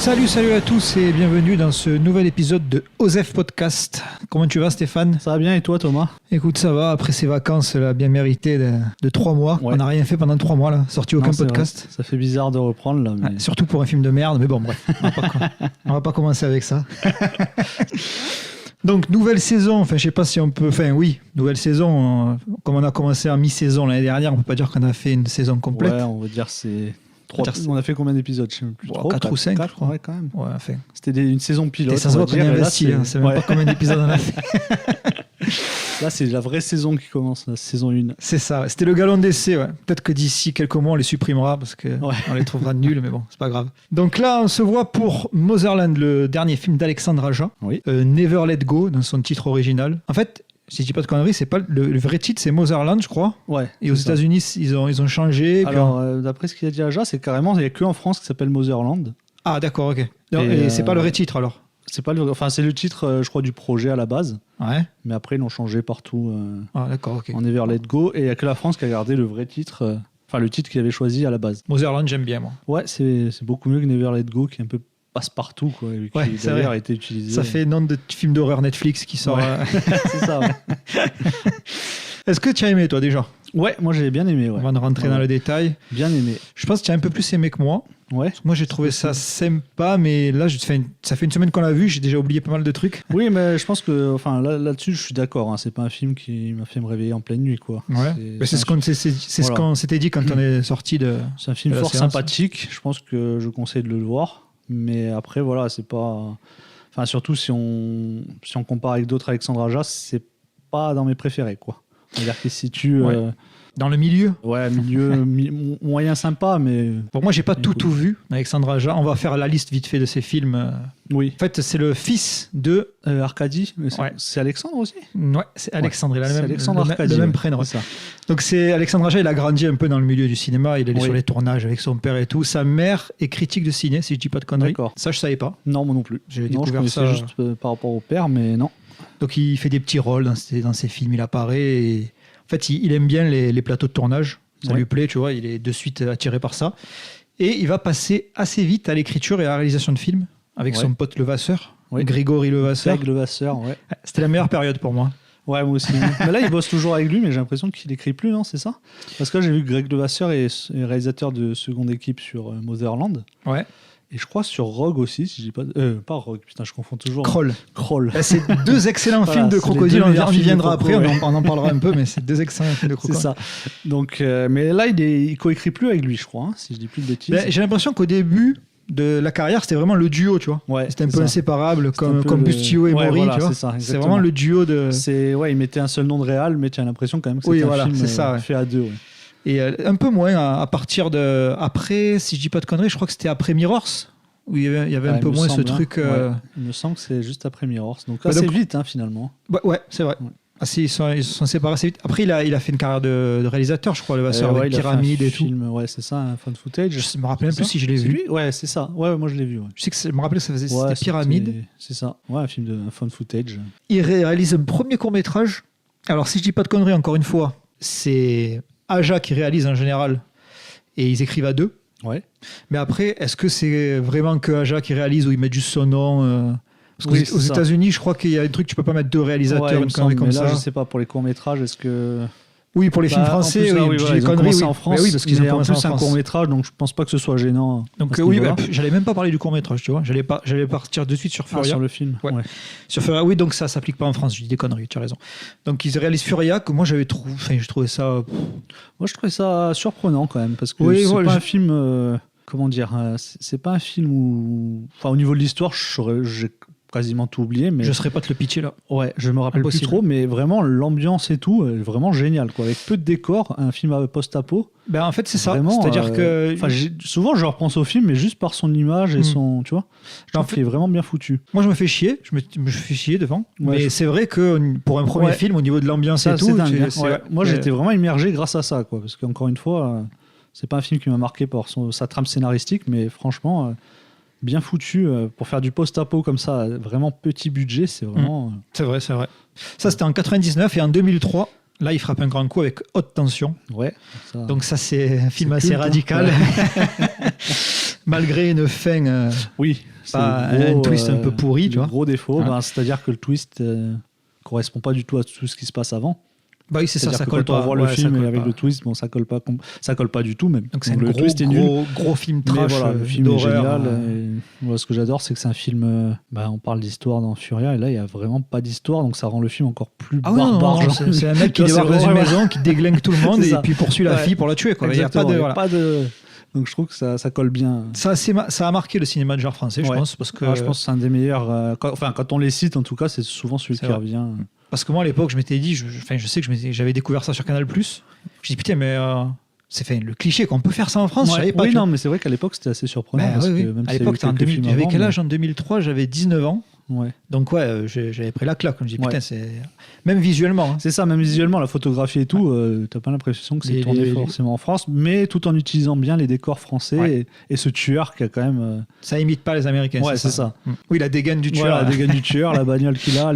Salut à tous et bienvenue dans ce nouvel épisode de OSEF Podcast. Comment tu vas Stéphane ? Ça va bien et toi Thomas ? Écoute, ça va, après ces vacances là, bien méritées de 3 mois. Ouais. On n'a rien fait pendant 3 mois là, sorti aucun podcast. Vrai. Ça fait bizarre de reprendre là. Mais... Ouais, surtout pour un film de merde, mais bon bref, on va pas commencer avec ça. Donc nouvelle saison, enfin je sais pas si on peut, enfin oui, nouvelle saison, comme on a commencé en mi-saison l'année dernière, on peut pas dire qu'on a fait une saison complète. Ouais, on va dire c'est... On a fait combien d'épisodes? Je sais plus trop. 4 ou 5, 4, je crois. Ouais, quand même. Ouais, enfin. C'était une saison pilote. Et ça se voit qu'on a investi, c'est même pas combien d'épisodes on a fait. Là, c'est la vraie saison qui commence, la saison 1. C'est ça, ouais. C'était le galon d'essai. Ouais. Peut-être que d'ici quelques mois, on les supprimera parce qu'on les trouvera nuls, mais bon, c'est pas grave. Donc là, on se voit pour Motherland, le dernier film d'Alexandre Aja. Oui. Never Let Go, dans son titre original. En fait, si je dis pas de conneries, c'est pas le vrai titre, c'est Motherland, je crois. Ouais. Et aux États-Unis, ils ont changé. Alors, d'après ce qu'il a dit Aja, c'est carrément, il n'y a que en France qui s'appelle Motherland. Ah, d'accord, ok. Et c'est pas le vrai titre alors? C'est pas c'est le titre, je crois, du projet à la base. Ouais. Mais après, ils l'ont changé partout. Ah, d'accord, ok. En Never Let Go. Et il n'y a que la France qui a gardé le vrai titre, le titre qu'il avait choisi à la base. Motherland, j'aime bien, moi. Ouais, c'est beaucoup mieux que Never Let Go, qui est un peu passe-partout, quoi. Qui d'ailleurs a été utilisé. Ça fait nom de film d'horreur Netflix qui sort. Ouais. C'est ça, ouais. Est-ce que tu as aimé, toi, déjà? Ouais, moi j'ai bien aimé. Ouais. On va rentrer dans le détail. Bien aimé. Je pense que tu as un peu plus aimé que moi. Ouais. Moi, j'ai trouvé ça sympa, mais là, ça fait une semaine qu'on l'a vu, j'ai déjà oublié pas mal de trucs. Oui, mais je pense que là-dessus, je suis d'accord. Hein. C'est pas un film qui m'a fait me réveiller en pleine nuit, quoi. Ouais. C'est ce qu'on s'était dit quand on est sorti de. C'est un film fort sympathique. Je pense que je conseille de le voir. Mais après, voilà, c'est pas. Enfin, surtout si on compare avec d'autres Alexandre Aja, c'est pas dans mes préférés, quoi. C'est-à-dire qu'il se situe. Dans le milieu. Ouais, milieu moyen sympa, mais... Bon, moi, j'ai pas tout vu, Alexandre Aja. On va faire la liste vite fait de ses films. Oui. En fait, c'est le fils de... Arcadie. C'est Alexandre aussi? Ouais, c'est Alexandre. Il a le même prénom. C'est ça. Donc, c'est Alexandre Aja, il a grandi un peu dans le milieu du cinéma. Il est allé sur les tournages avec son père et tout. Sa mère est critique de ciné, si je dis pas de conneries. D'accord. Ça, je savais pas. Non, moi non plus. J'ai découvert ça juste par rapport au père, mais non. Donc, il fait des petits rôles dans ses films. Il apparaît et... En fait, il aime bien les plateaux de tournage. Ça lui plaît, tu vois. Il est de suite attiré par ça. Et il va passer assez vite à l'écriture et à la réalisation de films avec son pote Levasseur, Grégory Levasseur. Greg Levasseur, ouais. C'était la meilleure période pour moi. Ouais, moi aussi. Mais là, il bosse toujours avec lui, mais j'ai l'impression qu'il écrit plus, non? C'est ça? Parce que là, j'ai vu que Greg Levasseur est réalisateur de seconde équipe sur Motherland. Ouais. Et je crois sur Rogue aussi, si je dis pas... pas Rogue, putain, je confonds toujours. Kroll. C'est 2 excellents films de crocodile, on y viendra après, on en parlera un peu, mais c'est 2 excellents films de crocodile. C'est ça. Donc, mais là, il coécrit plus avec lui, je crois, si je dis plus de bêtises. J'ai l'impression qu'au début de la carrière, c'était vraiment le duo, tu vois. Ouais, c'était un peu inséparable, comme Bustillo et Maury, tu vois. C'est vraiment le duo de... il mettait un seul nom de réal, mais tu as l'impression quand même que c'était un film fait à 2, ouais. Et un peu moins à partir de... Après, si je dis pas de conneries, je crois que c'était après Mirrors, où il y avait un peu moins ce truc... Il me semble que c'est juste après Mirrors. Donc assez vite, finalement. Ouais, c'est vrai. Ouais. Ils se sont séparés assez vite. Après, il a fait une carrière de réalisateur, je crois, Levasseur, avec Pyramide et tout. Ouais, c'est ça, un fan footage. Je me rappelle même plus si je l'ai vu. Lui ouais, c'est ça. Ouais, moi je l'ai vu. Ouais. Je sais que je me rappelle que c'était Pyramide. C'est ça. Ouais, un film de fan footage. Il réalise un premier court-métrage. Alors, si je dis pas de conneries, encore une fois, c'est Aja qui réalise en général et ils écrivent à 2. Ouais. Mais après, est-ce que c'est vraiment que Aja qui réalise ou ils mettent juste son nom Parce qu'aux États-Unis, je crois qu'il y a des trucs, tu peux pas mettre 2 réalisateurs, une connerie comme ça. Je sais pas, pour les courts-métrages, est-ce que. Oui, pour les films français, ils ont commencé en France. Oui, parce qu'ils ont commencé en France. C'est un court-métrage, donc je pense pas que ce soit gênant. Donc oui, j'allais même pas parler du court-métrage, tu vois. J'allais partir de suite sur Furia. Sur le film. Ouais. Sur Furia, oui, donc ça s'applique pas en France. Je dis des conneries, tu as raison. Donc ils réalisent Furia, que moi j'ai trouvé ça. Moi je trouvais ça surprenant quand même, parce que c'est pas un film. Comment dire, c'est pas un film où. Enfin, au niveau de l'histoire, j'ai quasiment tout oublié. Mais... Je ne saurais pas te le pitcher là. Ouais, je me rappelle plus trop, mais vraiment l'ambiance et tout est vraiment génial, quoi. Avec peu de décors, un film post-apo. Ben en fait c'est ça. C'est-à-dire que souvent je repense au film, mais juste par son image et son, tu vois. Je trouve qu'il est vraiment bien foutu. Moi je me fais chier, je me fais chier devant. Ouais, mais c'est vrai que pour un premier film, au niveau de l'ambiance ça, et tout, moi j'étais vraiment immergé grâce à ça, quoi. Parce qu'encore une fois, c'est pas un film qui m'a marqué par sa trame scénaristique, mais franchement. Bien foutu pour faire du post-apo comme ça, vraiment petit budget, c'est vraiment... C'est vrai. Ça, c'était en 99 et en 2003, là, il frappe un grand coup avec Haute Tension. Ouais. Donc ça, c'est un film assez radical. Malgré une fin, pas un twist un peu pourri, tu vois. Gros défaut, c'est-à-dire que le twist correspond pas du tout à tout ce qui se passe avant. Bah oui, c'est ça, ça colle pas. Quand on voit le film avec le twist, ça colle pas du tout même. Donc c'est un gros film trash, le film est génial. Moi, ce que j'adore, c'est que c'est un film. On parle d'histoire dans Furia, et là, il y a vraiment pas d'histoire, donc ça rend le film encore plus barbare. C'est un mec qui débarque dans une maison, qui déglingue tout le monde et puis poursuit la fille pour la tuer. Il y a pas de. Donc je trouve que ça colle bien. Ça a marqué le cinéma de genre français, je pense. Parce que... je pense que c'est un des meilleurs. Quand on les cite, en tout cas, c'est souvent celui qui revient. Parce que moi, à l'époque, je m'étais dit, je sais que j'avais découvert ça sur Canal+. Je me dis, putain, mais c'est le cliché qu'on peut faire ça en France. Je savais pas. Oui, non, mais c'est vrai qu'à l'époque, c'était assez surprenant. Parce que même à l'époque, j'avais quel âge en 2003 ? J'avais 19 ans. Ouais. Donc j'avais pris la claque. Je me dis, putain, c'est... Même visuellement. Hein. C'est ça, même visuellement, la photographie et tout, t'as pas l'impression que c'est tourné forcément en France, mais tout en utilisant bien les décors français et ce tueur qui a quand même... Ça imite pas les Américains, c'est ça. Oui, la dégaine du tueur. Voilà, la dégaine du tueur, la bagnole qu'il a,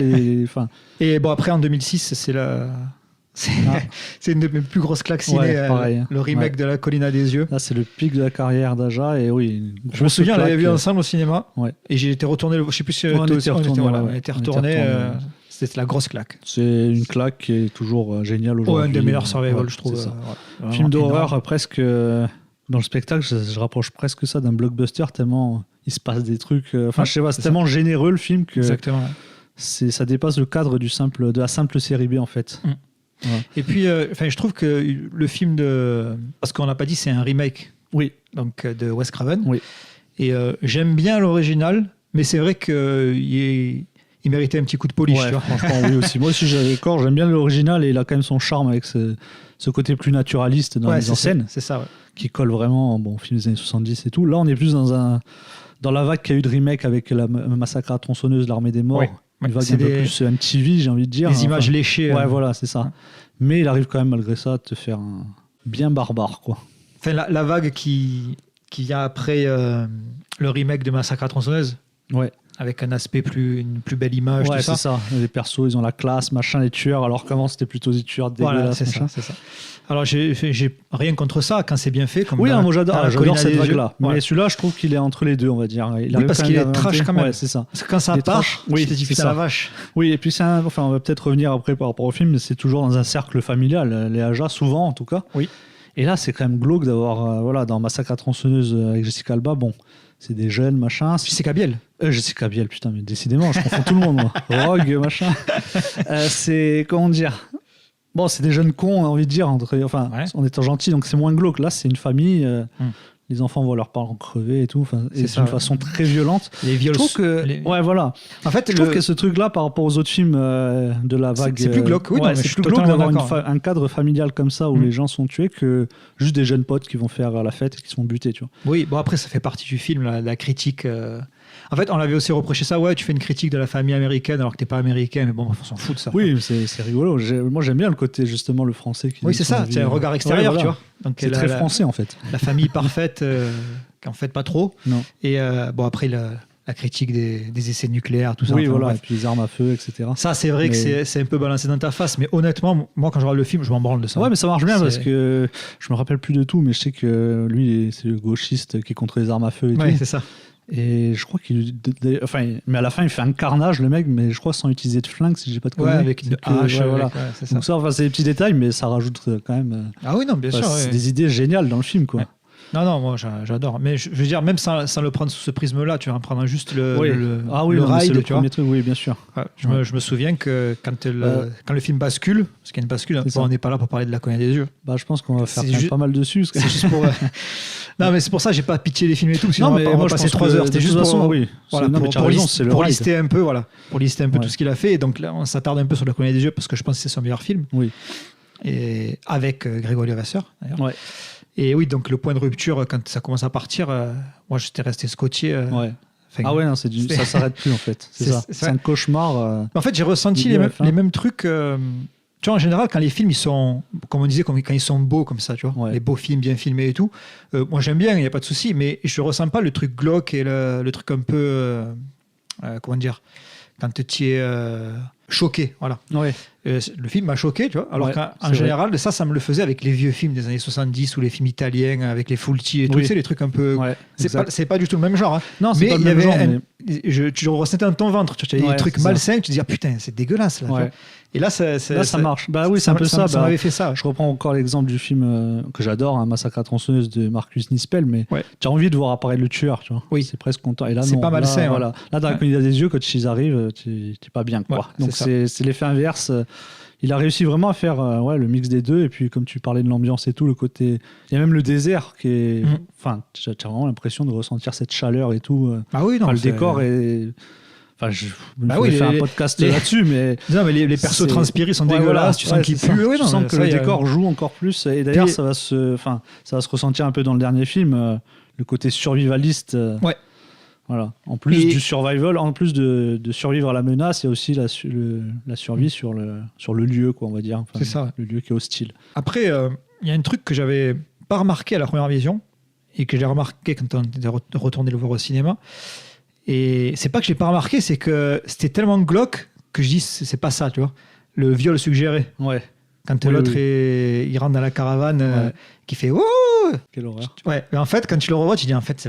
Et bon, après, en 2006, c'est une de mes plus grosses claques ciné, le remake de La Colline à des yeux. Là, c'est le pic de la carrière d'Aja. Et oui, je me souviens, on l'avait vu ensemble au cinéma. Et j'ai été retourné, je sais plus si on était retourné. C'était la grosse claque. C'est une claque qui est toujours géniale aujourd'hui. Un des meilleurs survival, je trouve. Film d'horreur, presque. Dans le spectacle, je rapproche presque ça d'un blockbuster, tellement il se passe des trucs. Je sais pas, c'est tellement généreux le film que. Exactement. Ça dépasse le cadre de la simple série B en fait. Ouais. Et puis, je trouve que le film parce qu'on l'a pas dit, c'est un remake. Oui. Donc de Wes Craven. Oui. Et j'aime bien l'original, mais c'est vrai qu'il méritait un petit coup de polish. Ouais, franchement, oui aussi. Moi aussi, j'aime bien l'original et il a quand même son charme avec ce côté plus naturaliste dans les scènes. C'est ça, qui colle vraiment au film des années 70 et tout. Là, on est plus dans la vague qu'il y a eu de remake avec le Massacre à la tronçonneuse, l'Armée des morts. Une vague un peu plus MTV, j'ai envie de dire. Des images léchées. Ouais, voilà, c'est ça. Mais il arrive quand même, malgré ça, à te faire un bien barbare, quoi. Enfin, la vague qui vient après le remake de Massacre à la tronçonneuse. Ouais. Avec un aspect une plus belle image, tout ça. C'est ça. Les persos, ils ont la classe, machin, les tueurs, alors qu'avant, c'était plutôt des tueurs dégueulasses. Voilà, c'est ça. Alors, j'ai rien contre ça, quand c'est bien fait. Comme moi j'adore cette vague-là. Mais celui-là, je trouve qu'il est entre les deux, on va dire. Parce qu'il est trash quand même. Ouais, c'est ça. Parce que quand ça part, je te dis, putain, la vache. Oui, et puis on va peut-être revenir après par rapport au film, mais c'est toujours dans un cercle familial, les Aja, souvent en tout cas. Oui. Et là, c'est quand même glauque d'avoir, dans Massacre à tronçonneuse avec Jessica Alba, c'est des jeunes, machin. Jessica Biel. Jessica Biel, putain, mais décidément, je confonds tout le monde, moi. Rogue, machin. C'est, comment dire... c'est des jeunes cons, on a envie de dire, en étant gentils, donc c'est moins glauque. Là, c'est une famille, les enfants voient leurs parents crever et tout, c'est une façon très violente. Les viols. Je trouve que... Ouais, voilà. En fait, je trouve que ce truc-là, par rapport aux autres films de la vague... C'est plus glauque, oui. C'est plus glauque d'avoir un cadre familial comme ça, où les gens sont tués, que juste des jeunes potes qui vont faire la fête et qui sont butés, tu vois. Oui, après, ça fait partie du film, la critique... En fait, on l'avait aussi reproché ça. Ouais, tu fais une critique de la famille américaine alors que t'es pas américain, mais bon, on s'en fout de ça. Oui, c'est rigolo. Moi, j'aime bien le côté, justement, le français. Oui, c'est ça. C'est un regard extérieur, tu vois. Donc, c'est très français, en fait. La famille parfaite, qu'en fait pas trop. Non. Et après, la critique des essais nucléaires, tout ça. Oui, voilà. Et puis les armes à feu, etc. Ça, c'est vrai que c'est un peu balancé dans ta face. Mais honnêtement, moi, quand je regarde le film, je m'en branle de ça. Ouais, mais ça marche bien parce que je me rappelle plus de tout, mais je sais que lui, c'est le gauchiste qui est contre les armes à feu et tout. Oui, c'est ça. Et je crois mais à la fin, il fait un carnage, le mec, mais je crois sans utiliser de flingue, si j'ai pas de conneries. Ouais, avec une hache. Voilà. C'est ça. Donc ça, c'est des petits détails, mais ça rajoute quand même. Ah oui, non, bien sûr. C'est des idées géniales dans le film, quoi. Ouais. Non, moi j'adore. Mais je veux dire, même sans le prendre sous ce prisme-là, tu vas en prendre juste le ride, le tu vois. Truc, oui, bien sûr. Ouais, je me souviens que quand le film bascule, parce qu'il y a une bascule, on n'est pas là pour parler de La Colline des yeux. Je pense qu'on va faire pas mal dessus. C'est juste pour. Non, mais c'est pour ça que j'ai pas pitié les films et tout. Sinon, on va passer 3 heures. C'était juste pour lister un peu, tout ce qu'il a fait. Et donc là, on s'attarde un peu sur La Colline des yeux parce que je pense que c'est son meilleur film. Oui. Et avec Grégory Levasseur, d'ailleurs. Ouais. Et oui, donc le point de rupture, quand ça commence à partir, moi j'étais resté scotché. Ouais. Non, ça s'arrête plus en fait. C'est un cauchemar. En fait, j'ai ressenti les mêmes trucs. Tu vois, en général, quand les films, ils sont, comme on disait, quand ils sont beaux comme ça, tu vois, les beaux films bien filmés et tout, moi j'aime bien, il n'y a pas de souci, mais je ressens pas le truc glauque et le truc un peu, comment dire, quand tu es choqué, voilà. Ouais. Le film m'a choqué, tu vois. Alors qu'en général, ça me le faisait avec les vieux films des années 70 ou les films italiens avec les Fulci et tout, les trucs un peu. Ouais, c'est pas du tout le même genre. Hein. Non, c'est pas le même genre. Tu ressentais dans ton ventre, tu avais des trucs malsains, tu te dis, putain, c'est dégueulasse. Là, et là, ça marche. Bah oui, c'est un peu ça. Ça m'avait fait ça. Je reprends encore l'exemple du film que j'adore, Massacre à tronçonneuse de Marcus Nispel, mais tu as envie de voir apparaître le tueur, tu vois. Oui. C'est presque content. Et là, c'est pas malsain. Voilà. Là, dans la comédie des yeux, quand ils arrivent, t'es pas bien, quoi. Donc, c'est l'effet inverse. Il a réussi vraiment à faire le mix des deux. Et puis, comme tu parlais de l'ambiance et tout, le côté. Il y a même le désert qui est. Enfin, tu as vraiment l'impression de ressentir cette chaleur et tout. Ah oui, non. Le décor est. Enfin, je vais faire un podcast là-dessus, mais. Non, mais les persos transpirés sont dégueulasses, tu sens qu'ils puent. Tu sens que le décor joue encore plus. Et d'ailleurs, ça va se ressentir un peu dans le dernier film, le côté survivaliste. Voilà. En plus du survival, en plus de survivre à la menace, il y a aussi la survie sur le lieu, quoi, on va dire. Enfin, c'est ça. Le lieu qui est hostile. Après, il y a un truc que j'avais pas remarqué à la première vision et que j'ai remarqué quand on est retourné le voir au cinéma. Et c'est pas que je l'ai pas remarqué, c'est que c'était tellement glauque que je dis c'est pas ça, tu vois. Le viol suggéré. Ouais. Quand l'autre il rentre dans la caravane, qui fait oh. Quelle horreur. Ouais. Mais en fait, quand tu le revois, tu dis en fait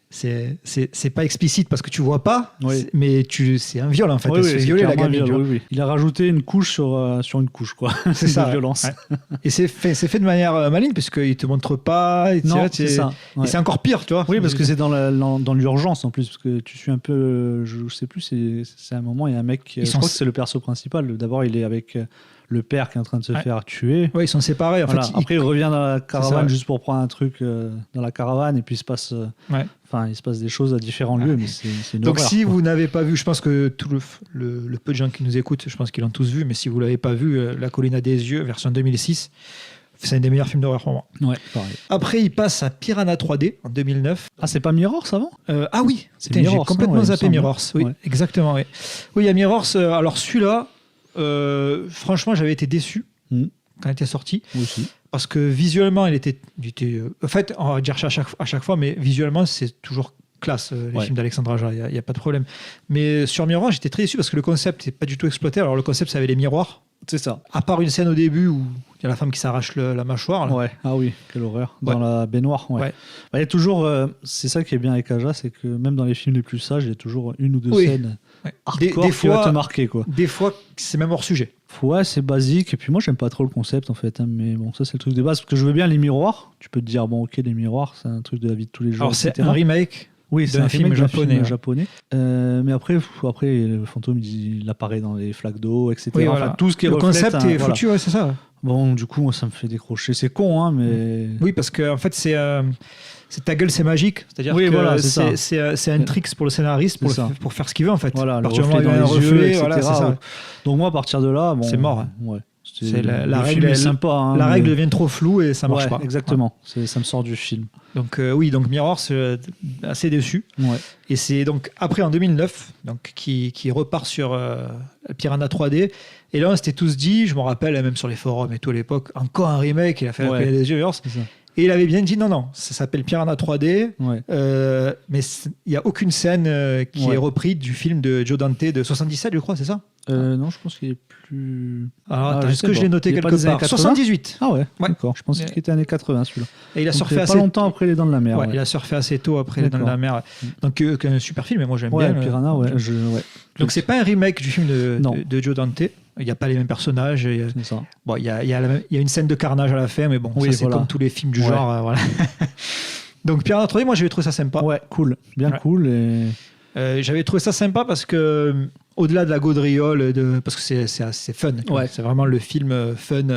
c'est pas explicite parce que tu vois pas, mais c'est un viol en fait. Elle se fait violer la gamine. Il a rajouté une couche sur une couche, quoi. C'est ça. De violence. Ouais. Et c'est fait de manière maligne parce qu'il te montre pas. C'est ça. Ouais. Et c'est encore pire, tu vois. Oui, parce que c'est dans l'urgence en plus, parce que tu suis un peu. Je sais plus. C'est un moment, il y a un mec. Je crois que c'est le perso principal. D'abord, il est avec le père qui est en train de se faire tuer. Oui, ils sont séparés. En fait, après, il revient dans la caravane juste pour prendre un truc dans la caravane et puis il se passe des choses à différents lieux. Mais c'est une Donc, horreur, si vous n'avez pas vu, je pense que tout le peu de gens qui nous écoutent, je pense qu'ils l'ont tous vu, mais si vous ne l'avez pas vu, La Colline à des yeux, version 2006, c'est un des meilleurs films d'horreur pour moi. Ouais, pareil. Après, il passe à Piranha 3D en 2009. Ah, c'est pas Mirrors avant Ah oui, j'ai complètement zappé Mirrors. Oui, exactement. Oui, il y a Mirrors. Alors celui-là, franchement, j'avais été déçu quand il était sorti. Moi aussi. Parce que visuellement, il était en fait, on va dire à chaque fois, mais visuellement, c'est toujours classe, les films d'Alexandre Aja, il n'y a pas de problème. Mais sur Mirrors, j'étais très déçu parce que le concept n'est pas du tout exploité. Alors, le concept, c'est avec les miroirs. C'est ça. À part une scène au début où il y a la femme qui s'arrache la mâchoire. Là. Ouais. Ah oui, quelle horreur. Dans la baignoire. Ouais. Il y a toujours. C'est ça qui est bien avec Aja, c'est que même dans les films les plus sages, il y a toujours une ou deux scènes hardcore des fois, qui va te marquer, quoi. Des fois, c'est même hors sujet. Ouais, c'est basique. Et puis moi, j'aime pas trop le concept en fait. Mais bon, ça, c'est le truc de base. Parce que je veux bien les miroirs. Tu peux te dire, bon, ok, les miroirs, c'est un truc de la vie de tous les jours. Alors, c'est un remake. Oui, c'est un film japonais. Mais après, le fantôme, il apparaît dans les flaques d'eau, etc. Oui, voilà. Tout ce qui est le concept est foutu, c'est ça. Bon, du coup, moi, ça me fait décrocher. C'est con, hein, mais... Oui, parce qu'en fait, c'est ta gueule, c'est magique. C'est-à-dire que c'est un trick pour le scénariste pour faire ce qu'il veut, en fait. Voilà, le reflet dans les yeux, etc. Voilà, ça. Donc moi, à partir de là... Bon, c'est mort. Hein. Ouais. C'est la règle est sympa. Hein, la règle devient trop floue et ça marche pas. Exactement. Ça me sort du film. Donc donc Mirror, c'est assez déçu. Ouais. Et c'est donc après en 2009, donc qui repart sur Piranha 3D. Et là, on s'était tous dit, je me rappelle même sur les forums et tout à l'époque, encore un remake. Il a fait La Colline des yeux. Et il avait bien dit non, ça s'appelle Piranha 3D, mais il n'y a aucune scène qui est reprise du film de Joe Dante de 77, je crois, c'est ça Non, je pense qu'il est plus. Alors, est-ce que je l'ai noté quelque part 78. Ah ouais, d'accord. Je pensais qu'il était années 80 celui-là. Et il a surfé pas longtemps après Les Dents de la Mer. Il a surfé assez tôt après Les Dents de la Mer. Donc, un super film, et moi j'aime bien. Piranha, Donc, c'est pas un remake du film de Joe Dante. Il n'y a pas les mêmes personnages. Bon, il y a une scène de carnage à la fin, mais bon, c'est comme tous les films du genre. Voilà. Donc, Piranha 3D, moi j'avais trouvé ça sympa. Ouais, cool. Bien cool. Et... j'avais trouvé ça sympa parce que, au-delà de la gaudriole, parce que c'est fun. C'est vraiment le film fun.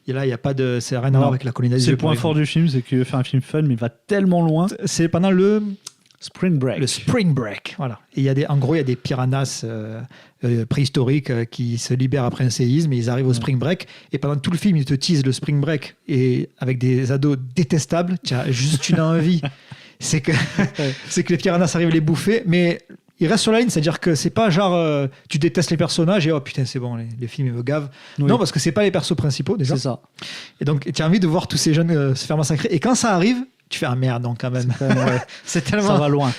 Et là, il y a pas de. C'est rien à voir avec La Colline des yeux. C'est le point fort du film, c'est qu'il veut faire un film fun, mais il va tellement loin. C'est pendant le. Spring Break. Le Spring Break, voilà. Et en gros, il y a des piranhas préhistoriques qui se libèrent après un séisme et ils arrivent au Spring Break. Et pendant tout le film, ils te teasent le Spring Break et avec des ados détestables. Tu as juste une envie. C'est que les piranhas arrivent les bouffer, mais ils restent sur la ligne. C'est-à-dire que c'est pas genre tu détestes les personnages et oh putain, c'est bon, les films ils me gavent. Oui. Non, parce que c'est pas les persos principaux déjà. C'est ça. Et donc, tu as envie de voir tous ces jeunes se faire massacrer. Et quand ça arrive, tu fais un merde, donc quand même. C'est tellement. Ça va loin.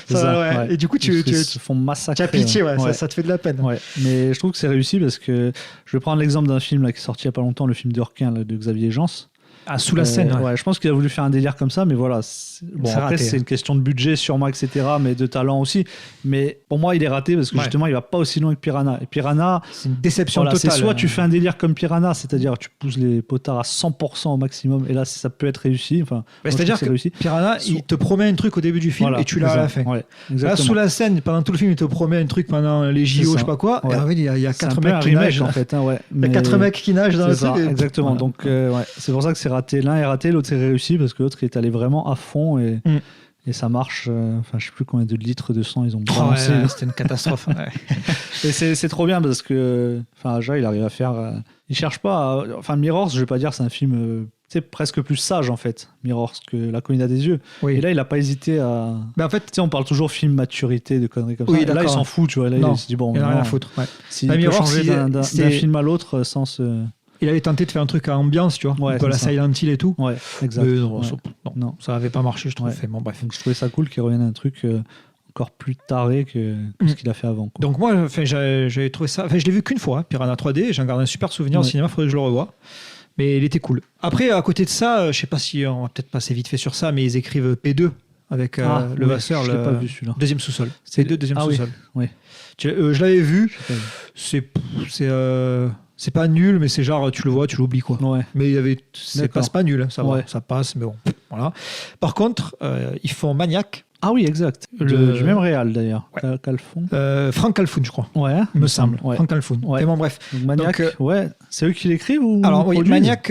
Et du coup, tu se font massacrer. Tu as pitié, ça te fait de la peine. Mais je trouve que c'est réussi parce que je vais prendre l'exemple d'un film là, qui est sorti il n'y a pas longtemps, le film de Requin de Xavier Jeance. Ah, sous la scène. Je pense qu'il a voulu faire un délire comme ça, mais voilà. Bon, après, c'est une question de budget sûrement, etc., mais de talent aussi. Mais pour moi, il est raté parce que justement, il va pas aussi loin que Piranha. Et Piranha, c'est une déception totale. C'est soit tu fais un délire comme Piranha, c'est-à-dire tu pousses les potards à 100% au maximum, et là, ça peut être réussi. Enfin, c'est-à-dire que Piranha, il te promet un truc au début du film et tu l'as à la fin. Là, sous la scène, pendant tout le film, il te promet un truc pendant les JO, je sais pas quoi. Et en fait, il y a 4 mecs qui nagent. Il y a 4 mecs qui nagent dans le truc. Exactement. Donc, c'est pour ça que c'est raté. L'un est raté, l'autre est réussi parce que l'autre est allé vraiment à fond et ça marche. Enfin, je sais plus combien de litres de sang ils ont balancé. C'était une catastrophe. Et c'est trop bien parce que Aja, il arrive à faire. Il cherche pas. Enfin, Mirrors, je vais pas dire c'est un film presque plus sage en fait, Mirrors, que La colline à des yeux. Oui. Et là, il a pas hésité à. Mais en fait, on parle toujours film maturité, de conneries comme ça. Et là, il s'en fout, tu vois. Là, il se dit bon, il a rien à foutre. S'il peut changer d'un film à l'autre sans se. Il avait tenté de faire un truc à ambiance, tu vois, la Silent Hill et tout. Ouais, exact. Non, ça n'avait pas marché, je trouve. Bon, bref. Donc, je trouvais ça cool qu'il revienne à un truc encore plus taré que ce qu'il a fait avant. Donc moi, j'avais trouvé ça. Je l'ai vu qu'une fois, Piranha 3D. J'en garde un super souvenir au cinéma. Il faudrait que je le revoie. Mais il était cool. Après, à côté de ça, je sais pas si on va peut-être passer vite fait sur ça, mais ils écrivent P2 avec le Vasseur, je l'ai pas vu, celui-là. Deuxième sous-sol. C'est deux deuxième sous-sol. Oui. Je l'avais vu. C'est pas nul, mais c'est genre, tu le vois, tu l'oublies, quoi. Ouais. Mais c'est pas nul, ça va, ça passe, mais bon, voilà. Par contre, ils font Maniac. Ah oui, exact. Du même réal, d'ailleurs. Ouais. Calfon. Franck Calfoun, je crois. Ouais, me semble. Ouais. Franck Calfoun. Ouais. Et bon, bref. Donc, Maniac, c'est eux qui l'écrivent ou alors, oui, Maniac,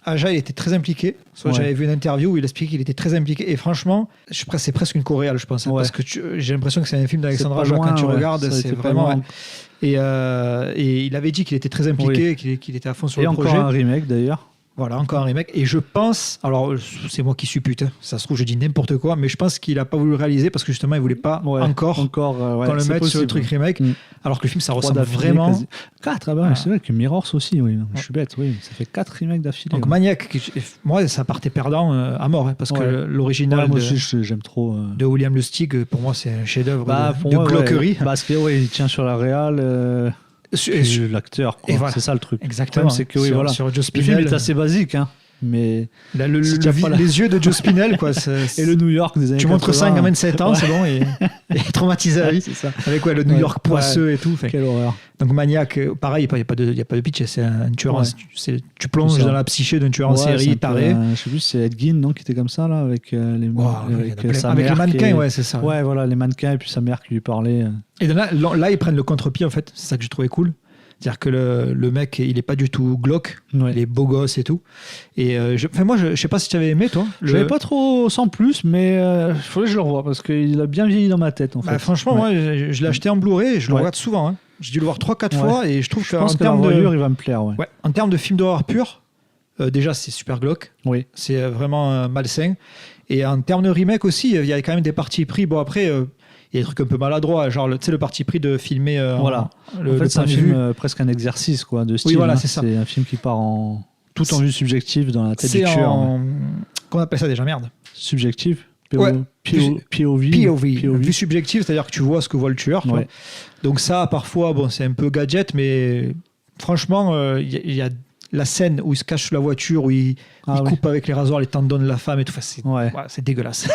Aja, il était très impliqué. J'avais vu une interview où il expliquait qu'il était très impliqué. Et franchement, c'est presque une coréale, je pense. Parce que j'ai l'impression que c'est un film d'Alexandre Aja. Quand tu regardes, c'est vraiment. Et il avait dit qu'il était très impliqué, qu'il était à fond sur le projet. Et encore un remake d'ailleurs. Voilà, encore un remake. Et je pense, alors c'est moi qui suppute, ça se trouve je dis n'importe quoi, mais je pense qu'il n'a pas voulu le réaliser parce que justement il ne voulait pas encore qu'on le mette sur le truc remake. Alors que le film ça ressemble vraiment. 4, c'est vrai que Mirrors aussi, je suis bête, ça fait 4 remakes d'affilée. Donc Maniac, moi ça partait perdant à mort, parce que l'original j'aime trop, de William Lustig, pour moi c'est un chef-d'œuvre de glauquerie. Parce qu'il tient sur la réale. L'acteur, c'est ça le truc. Exactement. C'est que sur Joe Spinell, le film est assez basique, mais là, les yeux de Joe Spinell, quoi. Et le New York des années 80. Tu montres ça à un gamin de 7 ans, c'est bon, et traumatisé à vie. C'est ça. Avec le New York poisseux et tout. Quelle horreur. Donc Maniac, pareil, il n'y a pas de pitch, c'est un tueur. Tu plonges dans la psyché d'un tueur en série taré. Je sais plus, c'est Ed Gein, non, qui était comme ça, là, avec sa mère. Avec les mannequins, c'est ça. Ouais, voilà, les mannequins et puis sa mère qui lui parlait. Et là, ils prennent le contre-pied, en fait. C'est ça que j'ai trouvé cool. C'est-à-dire que le mec, il est pas du tout glauque, il est beau gosse et tout. Et moi, je sais pas si tu avais aimé, toi. Je l'avais pas trop sans plus, mais il faudrait que je le revoie parce qu'il a bien vieilli dans ma tête, en fait. Franchement, moi, je l'ai acheté en Blu-ray et je le regarde souvent. Hein. J'ai dû le voir 3-4 fois et je trouve qu'en termes de il va me plaire. En termes de film d'horreur pur, déjà, c'est super glauque. Oui. C'est vraiment malsain. Et en termes de remake aussi, il y a quand même des partis pris. Bon, après. Il y a des trucs un peu maladroits, genre le parti pris de filmer. Voilà. En fait, c'est un film presque un exercice de style. Oui, voilà, c'est ça. C'est un film qui part tout en vue subjective dans la tête du tueur. Comment on appelle ça déjà, merde? Subjective. POV. Vue subjective, c'est-à-dire que tu vois ce que voit le tueur. Ouais. Donc ça, parfois, c'est un peu gadget, mais franchement, il y a la scène où il se cache sous la voiture, où il coupe avec les rasoirs les tendons de la femme et tout. Enfin, c'est dégueulasse.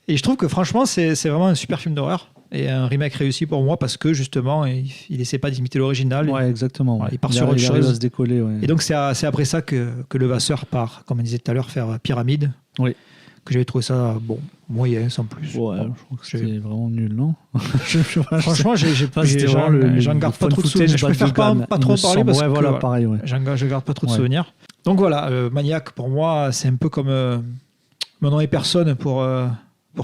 Et je trouve que franchement, c'est vraiment un super film d'horreur et un remake réussi pour moi parce que justement, il essaie pas d'imiter l'original. Ouais, exactement. Voilà, il part sur autre chose. Il va se décoller. Ouais. Et donc, c'est après ça que le Vasseur part, comme on disait tout à l'heure, faire Pyramide. Oui. Que j'avais trouvé ça moyen, sans plus. Ouais, je crois que c'était vraiment nul, non? Franchement, j'en garde pas trop de souvenirs. Je préfère pas trop en parler parce que voilà, pareil, je garde pas trop de souvenirs. Donc voilà, Maniac, pour moi, c'est un peu comme Mon nom est personne pour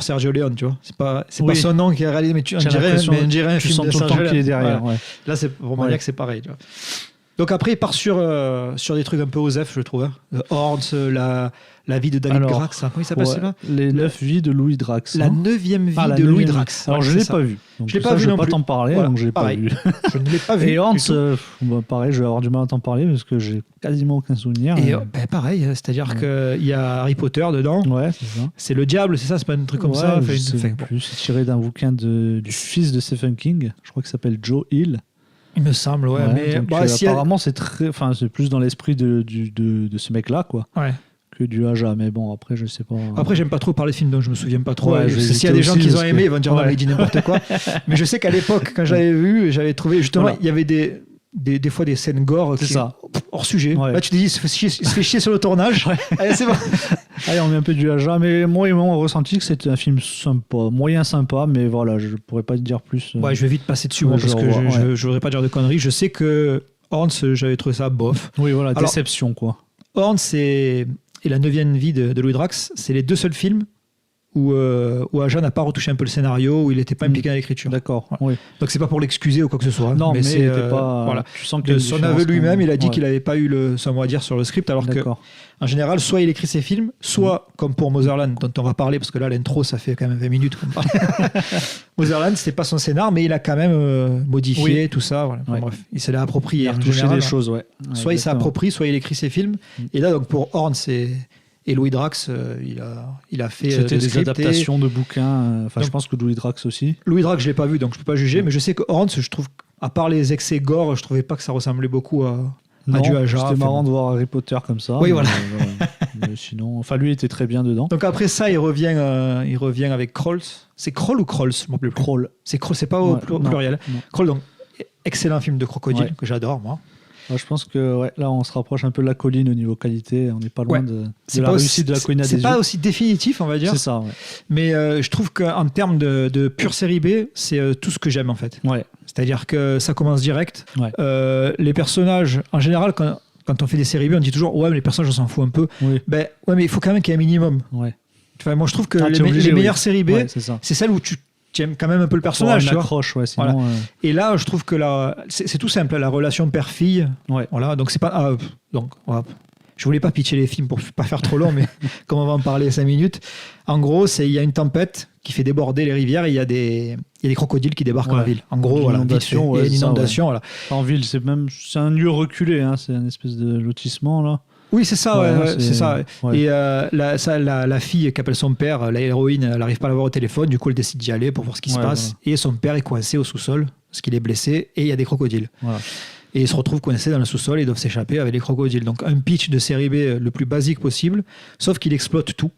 Sergio Leone, tu vois. C'est pas son nom qui est réalisé, mais on dirait un film de Sergio Leone. Là, pour Maniac, c'est pareil, tu vois. Donc après, il part sur des trucs un peu osef, je trouve. Hein. Horns, la vie de David Drax, comment il s'appelle celui-là ? Les 9 vies de Louis Drax. La 9e vie de Louis Drax. Alors je ne l'ai pas vu. Donc, je ne l'ai pas t'en parler, donc je l'ai pas vu. Je ne l'ai pas vu. Et Horns, pareil, je vais avoir du mal à t'en parler parce que j'ai quasiment aucun souvenir. Et pareil, c'est-à-dire qu'il y a Harry Potter dedans. Ouais, c'est ça. C'est le diable, c'est ça, c'est pas un truc comme ça. Je sais plus. C'est tiré d'un bouquin du fils de Stephen King. Je crois qu'il s'appelle Joe Hill. Il me semble, mais apparemment c'est c'est plus dans l'esprit de ce mec-là, quoi. Ouais. Que du Aja, mais bon, après, je sais pas. Après, j'aime pas trop parler de films dont je me souviens pas trop. S'il y a des gens qui ont aimé, ils vont dire non, mais il dit n'importe quoi. Mais je sais qu'à l'époque, quand j'avais vu, j'avais trouvé justement, il y avait des fois des scènes gore hors sujet. Ouais. Là, tu te dis, il se fait chier sur le tournage. Allez, c'est bon. Allez, on met un peu du Aja, mais moi, ils m'ont ressenti que c'était un film sympa, moyen sympa, mais voilà, je pourrais pas te dire plus. Ouais, je vais vite passer dessus, parce que je voudrais pas dire de conneries. Je sais que Horns, j'avais trouvé ça bof. Oui, voilà, déception, quoi. Horns et la 9e vie de Louis Drax, c'est les 2 seuls films où Aja n'a pas retouché un peu le scénario, où il n'était pas impliqué dans l'écriture. D'accord. Voilà. Oui. Donc c'est pas pour l'excuser ou quoi que ce soit. Non, mais c'est pas. Voilà. Tu sens que de son aveu lui-même, il a dit qu'il n'avait pas eu son mot à dire sur le script, alors que en général, soit il écrit ses films, soit comme pour Motherland, dont on va parler, parce que là l'intro ça fait quand même 20 minutes qu'on parle. Motherland, c'était pas son scénar, mais il a quand même modifié tout ça. Voilà. Ouais. Bref, il s'est approprié. Il a retouché des choses, soit il s'approprie, soit il écrit ses films. Et là, donc pour Horns, et Louis Drax, il a fait des adaptations de bouquins. Enfin, je pense que Louis Drax aussi. Louis Drax, je l'ai pas vu, donc je peux pas juger. Mais je sais que Horns, je trouve, à part les excès gore, je trouvais pas que ça ressemblait beaucoup à du Aja. C'était marrant de voir Harry Potter comme ça. Oui, voilà. Mais sinon, enfin, lui était très bien dedans. Donc après ça, il revient avec Krolls. C'est Kroll ou Krolls? Je m'en rappelle plus. Kroll. C'est pas au pluriel. Non. Kroll, donc excellent film de crocodile que j'adore, moi. Je pense que là, on se rapproche un peu de La Colline au niveau qualité. On n'est pas loin de la réussite de La Colline à des yeux. C'est pas aussi définitif, on va dire. C'est ça, ouais. Mais je trouve qu'en termes de pure série B, c'est tout ce que j'aime, en fait. Ouais. C'est-à-dire que ça commence direct. Ouais. Les personnages, en général, quand on fait des séries B, on dit toujours « Ouais, mais les personnages, on s'en fout un peu. Oui. » Mais il faut quand même qu'il y ait un minimum. Ouais. Enfin, moi, je trouve que les meilleures séries B, c'est celle où tu aimes quand même un peu le personnage. Tu accroches, ouais, sinon, voilà. Et là, je trouve que c'est tout simple, la relation père-fille. Ouais. Voilà, donc c'est pas. Je voulais pas pitcher les films pour pas faire trop long, mais comme on va en parler 5 minutes, en gros, il y a une tempête qui fait déborder les rivières et il y a des crocodiles qui débarquent en ville. En gros, voilà, vite fait. Il y a une inondation. Voilà. En ville, c'est un lieu reculé, hein, c'est un espèce de lotissement là. Oui, c'est ça, c'est ça. Ouais. Et la fille qui appelle son père, l'héroïne, elle n'arrive pas à l'avoir au téléphone, du coup elle décide d'y aller pour voir ce qui se passe. Voilà. Et son père est coincé au sous-sol, parce qu'il est blessé, et il y a des crocodiles. Voilà. Et ils se retrouvent coincés dans le sous-sol et doivent s'échapper avec les crocodiles. Donc un pitch de série B le plus basique possible, sauf qu'il exploite tout.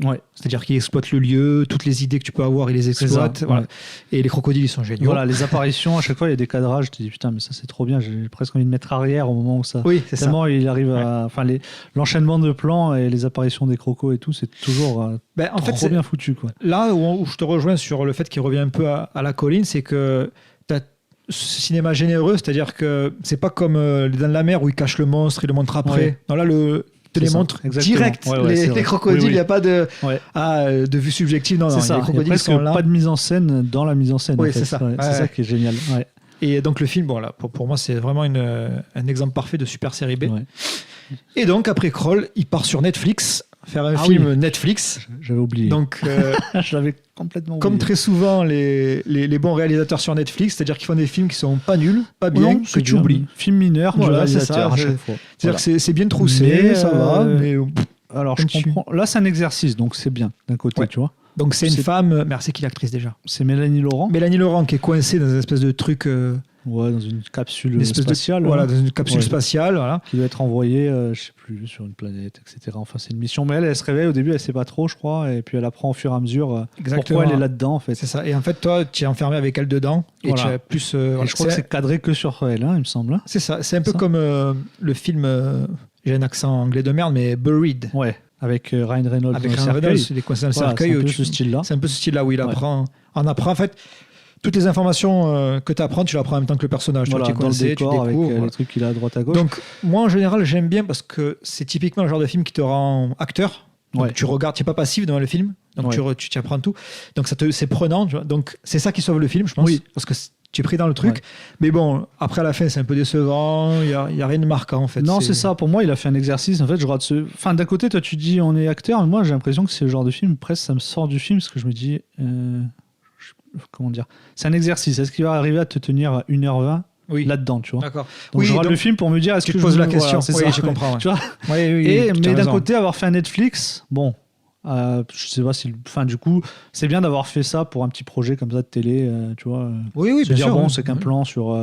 Ouais. C'est-à-dire qu'il exploite le lieu, toutes les idées que tu peux avoir, il les exploite. Voilà. Ouais. Et les crocodiles, ils sont géniaux. Voilà, les apparitions, à chaque fois, il y a des cadrages. Tu te dis, putain, mais ça, c'est trop bien. J'ai presque envie de mettre arrière au moment où ça. Oui, c'est tellement ça. Il arrive à. Enfin, l'enchaînement de plans et les apparitions des crocos et tout, c'est toujours en fait, trop bien foutu, quoi. Là où je te rejoins sur le fait qu'il revient un peu à La Colline, c'est que t'as ce cinéma généreux, c'est-à-dire que c'est pas comme Les Dents de la Mer où il cache le monstre, il le montre après. Ouais. Non, là, les montre direct, les crocodiles, il n'y a pas de vue subjective. Non, ça. Les crocodiles sont là. Pas de mise en scène dans la mise en scène. Oui, en fait. C'est ça. C'est ça qui est génial. Ouais. Et donc le film, pour moi, c'est vraiment un exemple parfait de super série B. Ouais. Et donc, après Kroll, il part sur Netflix, faire un film Netflix. J'avais oublié. Donc, je l'avais complètement oublié. Comme très souvent, les bons réalisateurs sur Netflix, c'est-à-dire qu'ils font des films qui sont pas nuls, pas bien, que tu oublies. Film mineur, voilà, c'est ça. À chaque fois. C'est-à-dire que c'est bien troussé, ça va, mais... Alors, je comprends. Là, c'est un exercice, donc c'est bien, d'un côté, tu vois. Donc, c'est une femme... Mais c'est qui l'actrice, déjà? C'est Mélanie Laurent. Mélanie Laurent, qui est coincée dans une espèce de truc... Ouais, dans une capsule spatiale. Voilà, dans une capsule spatiale. Voilà. Qui doit être envoyée, je sais plus, sur une planète, etc. Enfin, c'est une mission. Mais elle se réveille au début, elle sait pas trop, je crois. Et puis elle apprend au fur et à mesure pourquoi elle est là-dedans, en fait. C'est ça. Et en fait, toi, tu es enfermé avec elle dedans. Et tu as plus. Et je crois que c'est cadré que sur elle, hein, il me semble. C'est ça. C'est un peu comme le film. J'ai un accent anglais de merde, mais Buried. Ouais. Avec Ryan Reynolds. Avec Ryan Reynolds, il est coincé dans le cercueil. C'est un peu ce style-là. C'est un peu ce style-là où il apprend. On apprend, en fait. Toutes les informations que tu apprends, tu l'apprends en même temps que le personnage. Voilà, tu es coincé, tu découvres. Avec les trucs qu'il a à droite à gauche. Donc, moi, en général, j'aime bien parce que c'est typiquement le genre de film qui te rend acteur. Donc, tu regardes, tu n'es pas passif devant le film. Donc, tu apprends tout. Donc, c'est prenant. Tu vois. Donc, c'est ça qui sauve le film, je pense. Oui. Parce que tu es pris dans le truc. Mais bon, après à la fin, c'est un peu décevant. Il y a rien de marquant en fait. Non, c'est ça. Pour moi, il a fait un exercice. En fait, je rate Enfin, d'un côté, toi, tu dis on est acteur, mais moi, j'ai l'impression que c'est le genre de film. Presque, ça me sort du film parce que je me dis, comment dire, c'est un exercice. Est-ce qu'il va arriver à te tenir à 1h20 là-dedans, tu vois? D'accord. Donc, je regarde le film pour me dire, est-ce que je pose la question? C'est ça, je comprends. Tu vois? Mais d'un côté, avoir fait un Netflix, bon. Je sais pas si du coup c'est bien d'avoir fait ça pour un petit projet comme ça de télé, tu vois. Bien dire sûr, bon, c'est qu'un plan sur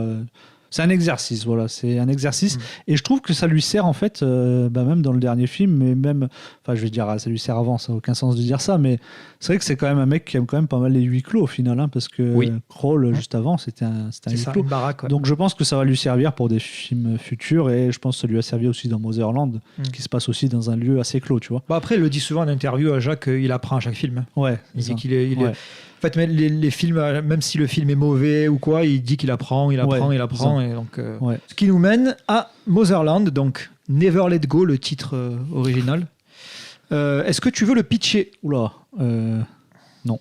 c'est un exercice, voilà, c'est un exercice. Et je trouve que ça lui sert en fait, même dans le dernier film, mais même, enfin je vais dire, ça lui sert avant, ça n'a aucun sens de dire ça, mais c'est vrai que c'est quand même un mec qui aime quand même pas mal les huis clos au final, hein, parce que Crawl, juste avant, c'était un huis clos. Une baraque, Donc je pense que ça va lui servir pour des films futurs, et je pense que ça lui a servi aussi dans Motherland, qui se passe aussi dans un lieu assez clos, tu vois. Après, il le dit souvent en interview à Jacques, il apprend à chaque film. Ouais. Il dit qu'il est... En fait, les films, même si le film est mauvais ou quoi, il dit qu'il apprend. Et donc, ce qui nous mène à Motherland, donc Never Let Go, le titre original. Est-ce que tu veux le pitcher? Oula, non.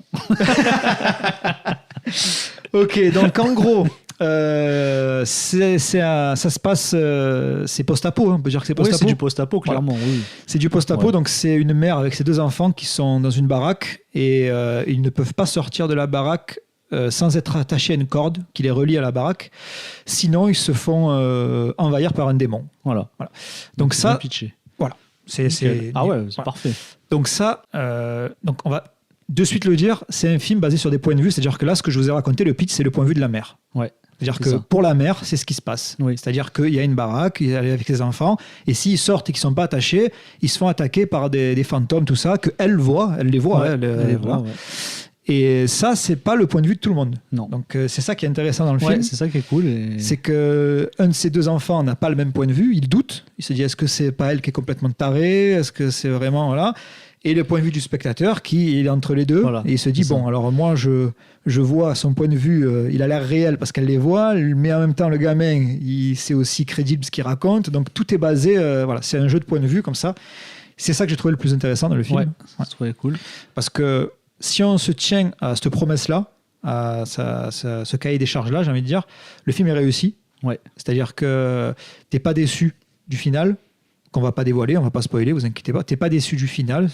Ok, donc en gros, ça se passe, c'est post-apo, hein, on peut dire que c'est post-apo. Oui, c'est du post-apo, clairement. Voilà. Oui. C'est du post-apo, donc c'est une mère avec ses 2 enfants qui sont dans une baraque et ils ne peuvent pas sortir de la baraque sans être attachés à une corde qui les relie à la baraque. Sinon, ils se font envahir par un démon. Voilà. Donc ça, pitché. Voilà. C'est parfait. Donc ça, donc on va de suite le dire, c'est un film basé sur des points de vue, c'est-à-dire que là, ce que je vous ai raconté, le pitch, c'est le point de vue de la mère. Ouais. C'est-à-dire que pour la mère, c'est ce qui se passe. Oui. C'est-à-dire qu'il y a une baraque, elle est avec ses enfants, et s'ils sortent et qu'ils ne sont pas attachés, ils se font attaquer par des fantômes, tout ça, qu'elle voit, elle les voit. Elle les voit. Et ça, c'est pas le point de vue de tout le monde. Non. Donc c'est ça qui est intéressant dans le film. C'est ça qui est cool. C'est qu'un de ces 2 enfants n'a pas le même point de vue, il doute, il se dit est-ce que c'est pas elle qui est complètement tarée, est-ce que c'est vraiment... Voilà. Et le point de vue du spectateur qui est entre les deux, et il se dit bon, alors moi je vois son point de vue, il a l'air réel parce qu'elle les voit, mais en même temps le gamin c'est aussi crédible ce qu'il raconte, donc tout est basé, c'est un jeu de point de vue comme ça. C'est ça que j'ai trouvé le plus intéressant dans le film. Je trouvais cool. Parce que si on se tient à cette promesse-là, à ce cahier des charges-là, j'ai envie de dire, le film est réussi. Ouais. C'est-à-dire que t'es pas déçu du final, qu'on va pas dévoiler, on va pas spoiler, vous inquiétez pas. T'es pas déçu du final.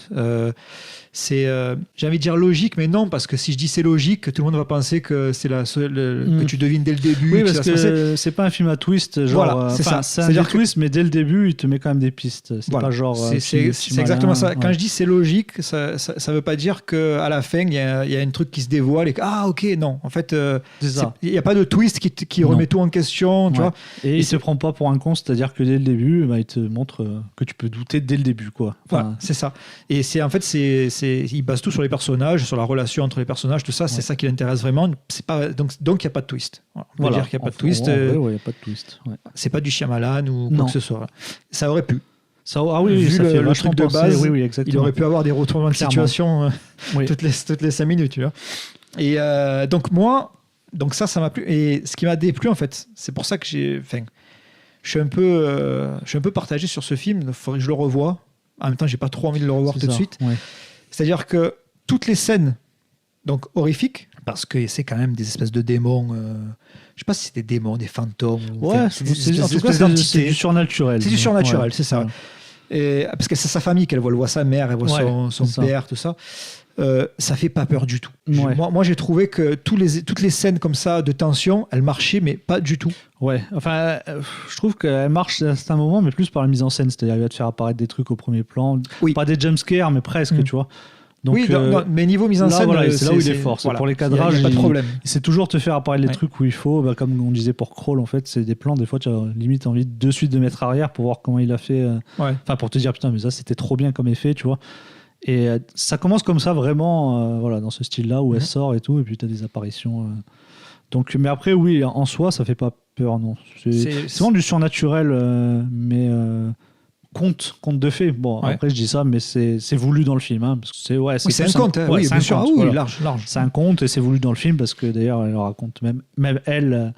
C'est, j'ai envie de dire logique, mais non, parce que si je dis c'est logique, tout le monde va penser que c'est que tu devines dès le début. Oui, parce que c'est pas un film à twist. Genre, voilà, c'est ça. C'est un twist, mais dès le début, il te met quand même des pistes. C'est pas genre. C'est exactement ça. Quand je dis c'est logique, ça veut pas dire qu'à la fin, il y a un truc qui se dévoile et que, ok, non. En fait, il y a pas de twist qui remet tout en question, tu vois. Et il se prend pas pour un con, c'est-à-dire que dès le début, il te montre que tu peux douter dès le début, quoi. Voilà, c'est ça. Et il base tout sur les personnages, sur la relation entre les personnages, tout ça. C'est ça qui l'intéresse vraiment. C'est pas donc il y a pas de twist. On peut dire qu'il y a pas de twist. Il y a pas de twist. C'est pas du Shyamalan ou quoi que ce soit. Ça aurait pu. Vu ça le truc de base, il aurait pu avoir des retournements de situation toutes les 5 minutes, tu vois. Et donc ça m'a plu. Et ce qui m'a déplu en fait, c'est pour ça que je suis un peu partagé sur ce film. Il faudrait que je le revoie. En même temps, j'ai pas trop envie de le revoir tout de suite. Ouais. C'est-à-dire que toutes les scènes donc horrifiques, parce que c'est quand même des espèces de démons. Je sais pas si c'est des démons, des fantômes. En tout cas, c'est du surnaturel. C'est du surnaturel, c'est ça. Et, parce que c'est sa famille qu'elle voit. Elle voit sa mère, elle voit son père, tout ça. Ça fait pas peur du tout. Moi, j'ai trouvé que toutes les scènes comme ça de tension, elles marchaient, mais pas du tout. Ouais, enfin, je trouve qu'elles marchent à certains moments, mais plus par la mise en scène. C'est-à-dire, il va te faire apparaître des trucs au premier plan. Pas des jumpscares, mais presque, tu vois. Donc, mais niveau mise en scène, c'est là où il est fort. Pour les cadrages, il n'y a pas de problème. C'est toujours te faire apparaître les trucs où il faut. Comme on disait pour Crawl, en fait, c'est des plans, des fois, tu as limite envie de suite de mettre arrière pour voir comment il a fait. Enfin, pour te dire, putain, mais ça, c'était trop bien comme effet, tu vois. Et ça commence comme ça, vraiment, dans ce style-là, où elle sort et tout, et puis tu as des apparitions. Donc, mais après, oui, en soi, ça fait pas peur, non. C'est vraiment du surnaturel, mais conte de fées. Bon, après, je dis ça, mais c'est voulu dans le film. Hein, parce que c'est un conte, oui, bien sûr. Large. C'est un conte, et c'est voulu dans le film, parce que d'ailleurs, elle raconte, même elle,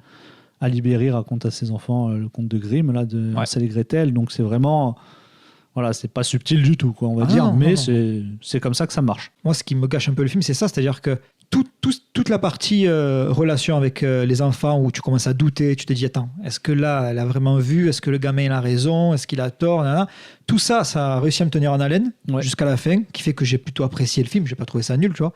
Ali Berry raconte à ses enfants le conte de Grimm, là, de Hansel et Gretel. Donc, c'est vraiment... Voilà, c'est pas subtil du tout, quoi, on va dire, mais c'est comme ça que ça marche. Moi, ce qui me gâche un peu le film, c'est ça, c'est-à-dire que toute la partie relation avec les enfants où tu commences à douter, tu te dis attends, est-ce que là elle a vraiment vu, est-ce que le gamin il a raison, est-ce qu'il a tort, nanana. Tout ça, ça a réussi à me tenir en haleine jusqu'à la fin, qui fait que j'ai plutôt apprécié le film, j'ai pas trouvé ça nul, tu vois.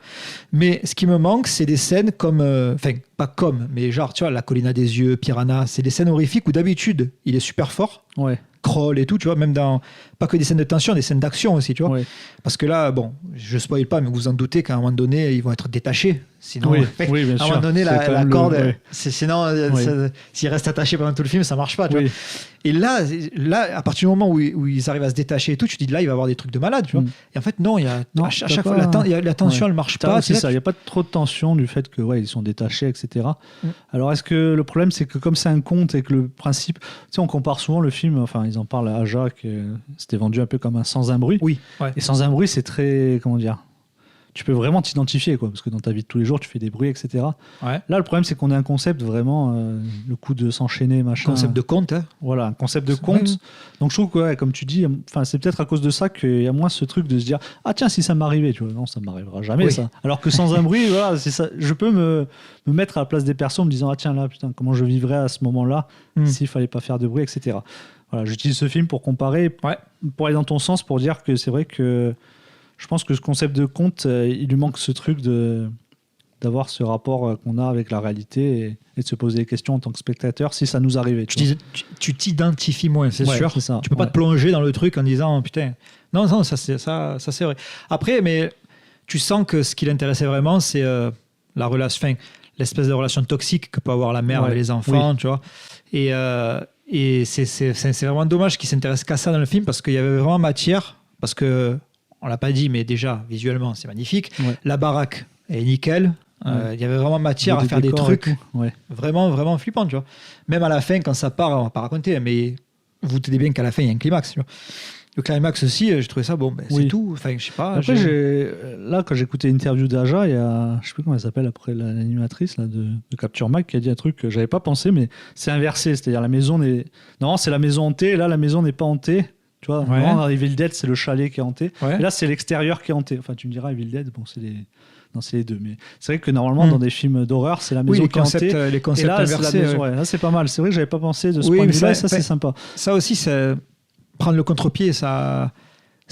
Mais ce qui me manque, c'est des scènes comme, enfin pas comme, mais genre tu vois, La Colline des yeux, Piranha, c'est des scènes horrifiques où d'habitude il est super fort. Ouais. Crawl et tout, tu vois, même dans pas que des scènes de tension, des scènes d'action aussi, tu vois. Parce que là, bon, je spoil pas, mais vous vous en doutez qu'à un moment donné, ils vont être détachés. Sinon, bien à un moment donné, la corde, sinon, s'ils restent attachés pendant tout le film, ça marche pas, tu vois. Et là, à partir du moment où ils arrivent à se détacher et tout, tu te dis là, il va y avoir des trucs de malade, tu vois. Et en fait, non, à chaque fois, la tension, elle marche pas. C'est ça, il n'y a pas trop de tension du fait que ils sont détachés, etc. Alors, est-ce que le problème, c'est que comme c'est un conte et que le principe, tu sais, on compare souvent le film, enfin, ils en parlent à Jacques, c'était vendu un peu comme un Sans un bruit. Oui. Et Sans un bruit, c'est très, comment dire, tu peux vraiment t'identifier, quoi, parce que dans ta vie de tous les jours, tu fais des bruits, etc. Ouais. Là, le problème, c'est qu'on a un concept vraiment, le coup de s'enchaîner, machin. Concept de conte, hein. Voilà, un concept de conte. Ouais. Donc, je trouve que, comme tu dis, c'est peut-être à cause de ça qu'il y a moins ce truc de se dire ah tiens, si ça m'arrivait, tu vois, non, ça m'arrivera jamais, ça. Alors que Sans un bruit, voilà, c'est ça. Je peux me mettre à la place des personnes en me disant ah tiens là, putain, comment je vivrais à ce moment-là s'il fallait pas faire de bruit, etc. Voilà, j'utilise ce film pour comparer, pour aller dans ton sens, pour dire que c'est vrai que je pense que ce concept de conte, il lui manque ce truc d'avoir ce rapport qu'on a avec la réalité et de se poser des questions en tant que spectateur si ça nous arrivait. Tu t'identifies moins, c'est sûr. C'est ça. Tu peux pas te plonger dans le truc en disant putain. Non, ça c'est vrai. Après, mais tu sens que ce qui l'intéressait vraiment, c'est la relation, l'espèce de relation toxique que peut avoir la mère avec les enfants, tu vois. Et c'est vraiment dommage qu'il s'intéresse qu'à ça dans le film parce qu'il y avait vraiment matière, parce que on l'a pas dit, mais déjà visuellement c'est magnifique. La baraque est nickel. Il y avait vraiment matière à faire des trucs vraiment, vraiment flippants, tu vois. Même à la fin, quand ça part, on va pas raconter, mais vous vous tenez bien qu'à la fin, il y a un climax, tu vois. Le climax aussi, je trouvais ça bon, c'est tout. Enfin, je sais pas. Après, là, quand j'écoutais l'interview d'Aja, il y a, je sais plus comment elle s'appelle après l'animatrice là, de Capture Mag qui a dit un truc que j'avais pas pensé, mais c'est inversé. C'est-à-dire la maison n'est. Non, c'est la maison hantée, et là, la maison n'est pas hantée. Tu vois, dans Evil Dead, c'est le chalet qui est hanté. Et là, c'est l'extérieur qui est hanté. Enfin, tu me diras, Evil Dead, bon, c'est les. Non, c'est les deux. Mais c'est vrai que normalement, dans des films d'horreur, c'est la maison qui est hantée. Les concepts et là, inversés. Là, c'est pas mal. C'est vrai que j'avais pas pensé de ce point de vue-là, et ça, c'est sympa. Ça aussi, c'est prendre le contre-pied, ça